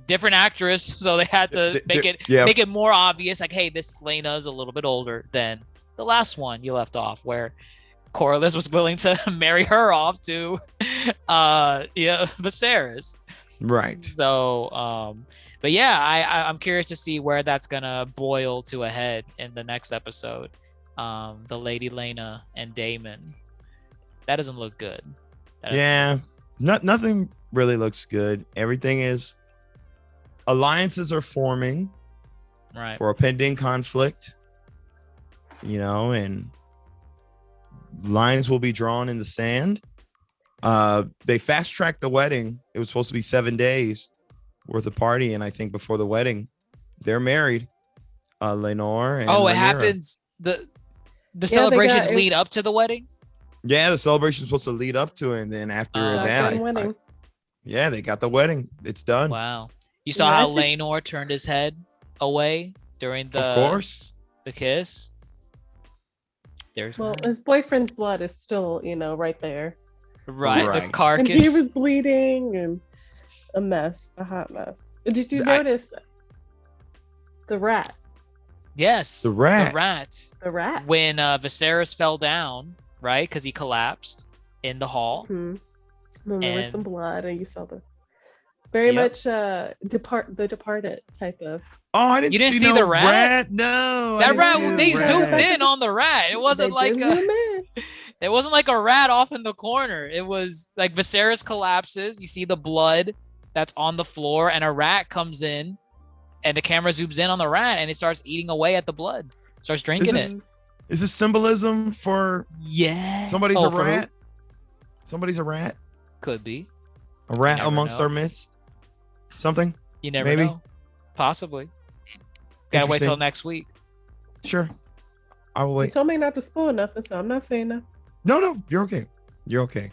different actress, so they had to make it more obvious. Like, hey, this Lena is a little bit older than the last one you left off, where Corlys was willing to marry her off to Viserys. Right. So but yeah, I'm curious to see where that's gonna boil to a head in the next episode. The Lady Lena and Daemon. That doesn't look good. Nothing really looks good. Everything is alliances are forming Right. for a pending conflict, and lines will be drawn in the sand. They fast tracked the wedding. It was supposed to be 7 days worth of party, and I think before the wedding, they're married. Lenore and Oh, it Rhaenyra. happens. The Yeah, celebrations it. lead up to the wedding. Yeah, the celebration is supposed to lead up to it, and then after that, Shotgun wedding. yeah, they got the wedding. It's done. Wow. You saw Yeah, how I think- Laenor turned his head away during the Of course. the kiss. There's Well, that. his boyfriend's blood is still, right there. Right, the Right. And carcass. he was bleeding and a mess, a hot mess. Did you notice the rat? Yes, The rat. The rat. The rat? When Viserys fell down, right, because he collapsed in the hall. Hmm. And there was And- some blood, and you saw the very Yep. much the Departed type of. Oh, I didn't, You didn't see no the rat? No, I That didn't rat, see the they rat. zoomed in on the rat. It wasn't They like did a, zoom in. it wasn't like a rat off in the corner. It was like Viserys collapses. You see the blood that's on the floor, and a rat comes in, and the camera zooms in on the rat, and it starts eating away at the blood. Starts drinking this- it. Is this symbolism for Yeah. somebody's Oh, a for who? rat? Somebody's a rat? Could be. A rat Never amongst know. our midst? Something? You never Maybe. know. Possibly. Gotta wait till Interesting. next week. Sure. I will You wait. told me not to spoil nothing, so I'm not saying nothing. No, you're okay. You're okay.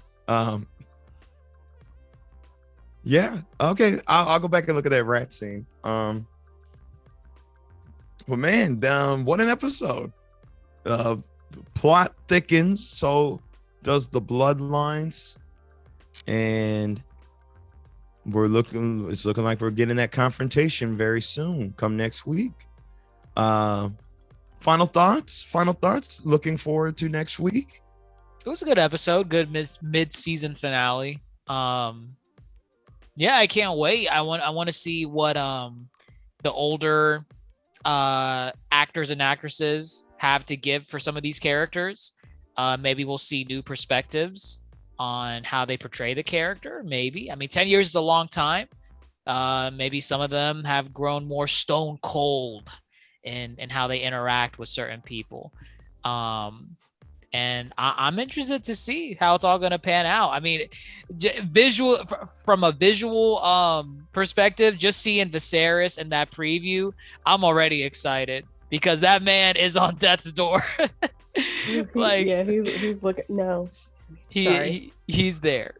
Yeah, okay. I'll go back and look at that rat scene. Well, man, what an episode. The plot thickens, so does the bloodlines, and it's looking like we're getting that confrontation very soon, come next week. Final thoughts. Looking forward to next week. It was a good episode. Good mid-season finale. Yeah, I can't wait. I want to see what the older actors and actresses have to give for some of these characters. Maybe we'll see new perspectives on how they portray the character. Maybe. I mean, 10 years is a long time. Maybe some of them have grown more stone cold in how they interact with certain people. And I'm interested to see how it's all going to pan out. I mean, from a visual perspective, just seeing Viserys in that preview, I'm already excited because that man is on death's door. Like, yeah, he's looking. No, sorry. he's there.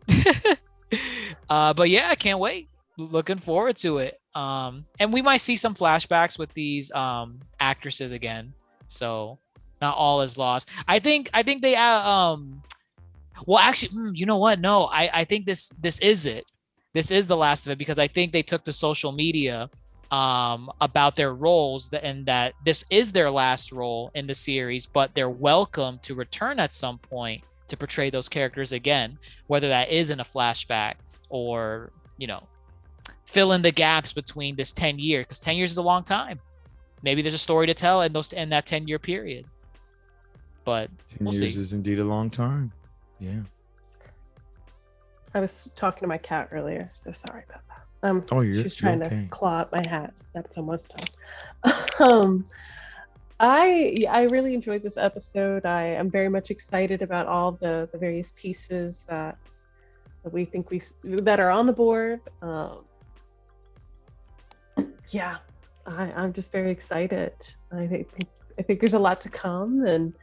But yeah, I can't wait. Looking forward to it. And we might see some flashbacks with these actresses again. So not all is lost. I think they well, actually, you know what? No, I think this is it. This is the last of it, because I think they took to social media about their roles, and that this is their last role in the series, but they're welcome to return at some point to portray those characters again, whether that is in a flashback or, you know, fill in the gaps between this 10 years, because 10 years is a long time. Maybe there's a story to tell in that 10-year period. But 10 years is indeed a long time. Yeah. I was talking to my cat earlier, so sorry about that. She's trying to claw at my hat. That's almost done. I really enjoyed this episode. I am very much excited about all the various pieces that we think that are on the board. Yeah, I'm just very excited. I think there's a lot to come, and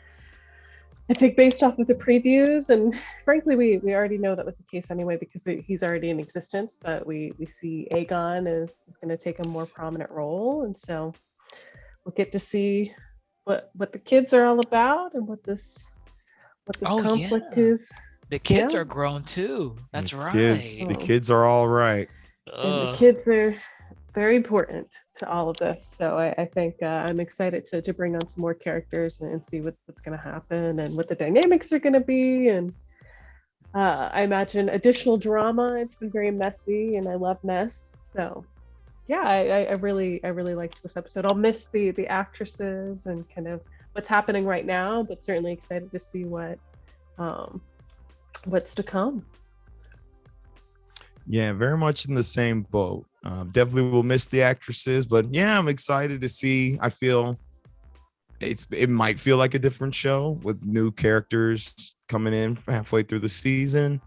I think based off of the previews, and frankly, we already know that was the case anyway, because he's already in existence, but we see Aegon is going to take a more prominent role, and so we'll get to see what the kids are all about and what this conflict is. The kids are grown too. That's right. The kids are all right. And the kids are very important to all of this. So I think I'm excited to bring on some more characters and see what's going to happen and what the dynamics are going to be. And I imagine additional drama. It's been very messy, and I love mess. So yeah, I really liked this episode. I'll miss the actresses and kind of what's happening right now, but certainly excited to see what's to come. Yeah, very much in the same boat. Definitely will miss the actresses, but yeah, I'm excited to see. I feel it might feel like a different show with new characters coming in halfway through the season,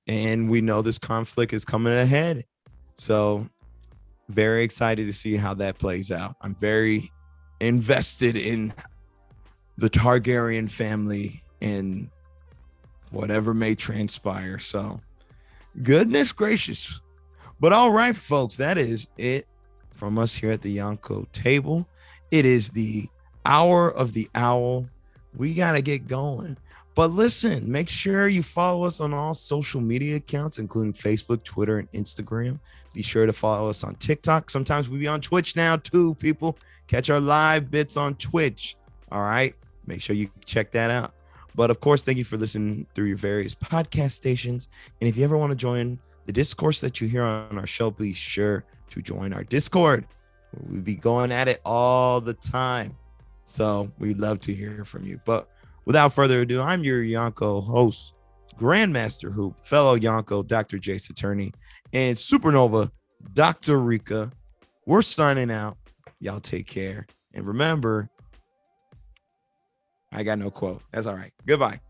and we know this conflict is coming ahead. So very excited to see how that plays out. I'm very invested in the Targaryen family and whatever may transpire. So goodness gracious. But all right, folks, that is it from us here at the Yonko table. It is the hour of the owl. We got to get going. But listen, make sure you follow us on all social media accounts, including Facebook, Twitter, and Instagram. Be sure to follow us on TikTok. Sometimes we be on Twitch now too, people. Catch our live bits on Twitch. All right. Make sure you check that out. But of course, thank you for listening through your various podcast stations. And if you ever want to join the discourse that you hear on our show, be sure to join our Discord. We'll be going at it all the time. So we'd love to hear from you. But without further ado, I'm your Yonko host, Grandmaster Hoop, fellow Yonko, Dr. Jace Attorney, and Supernova, Dr. Rika. We're signing out. Y'all take care. And remember, I got no quote. That's all right. Goodbye.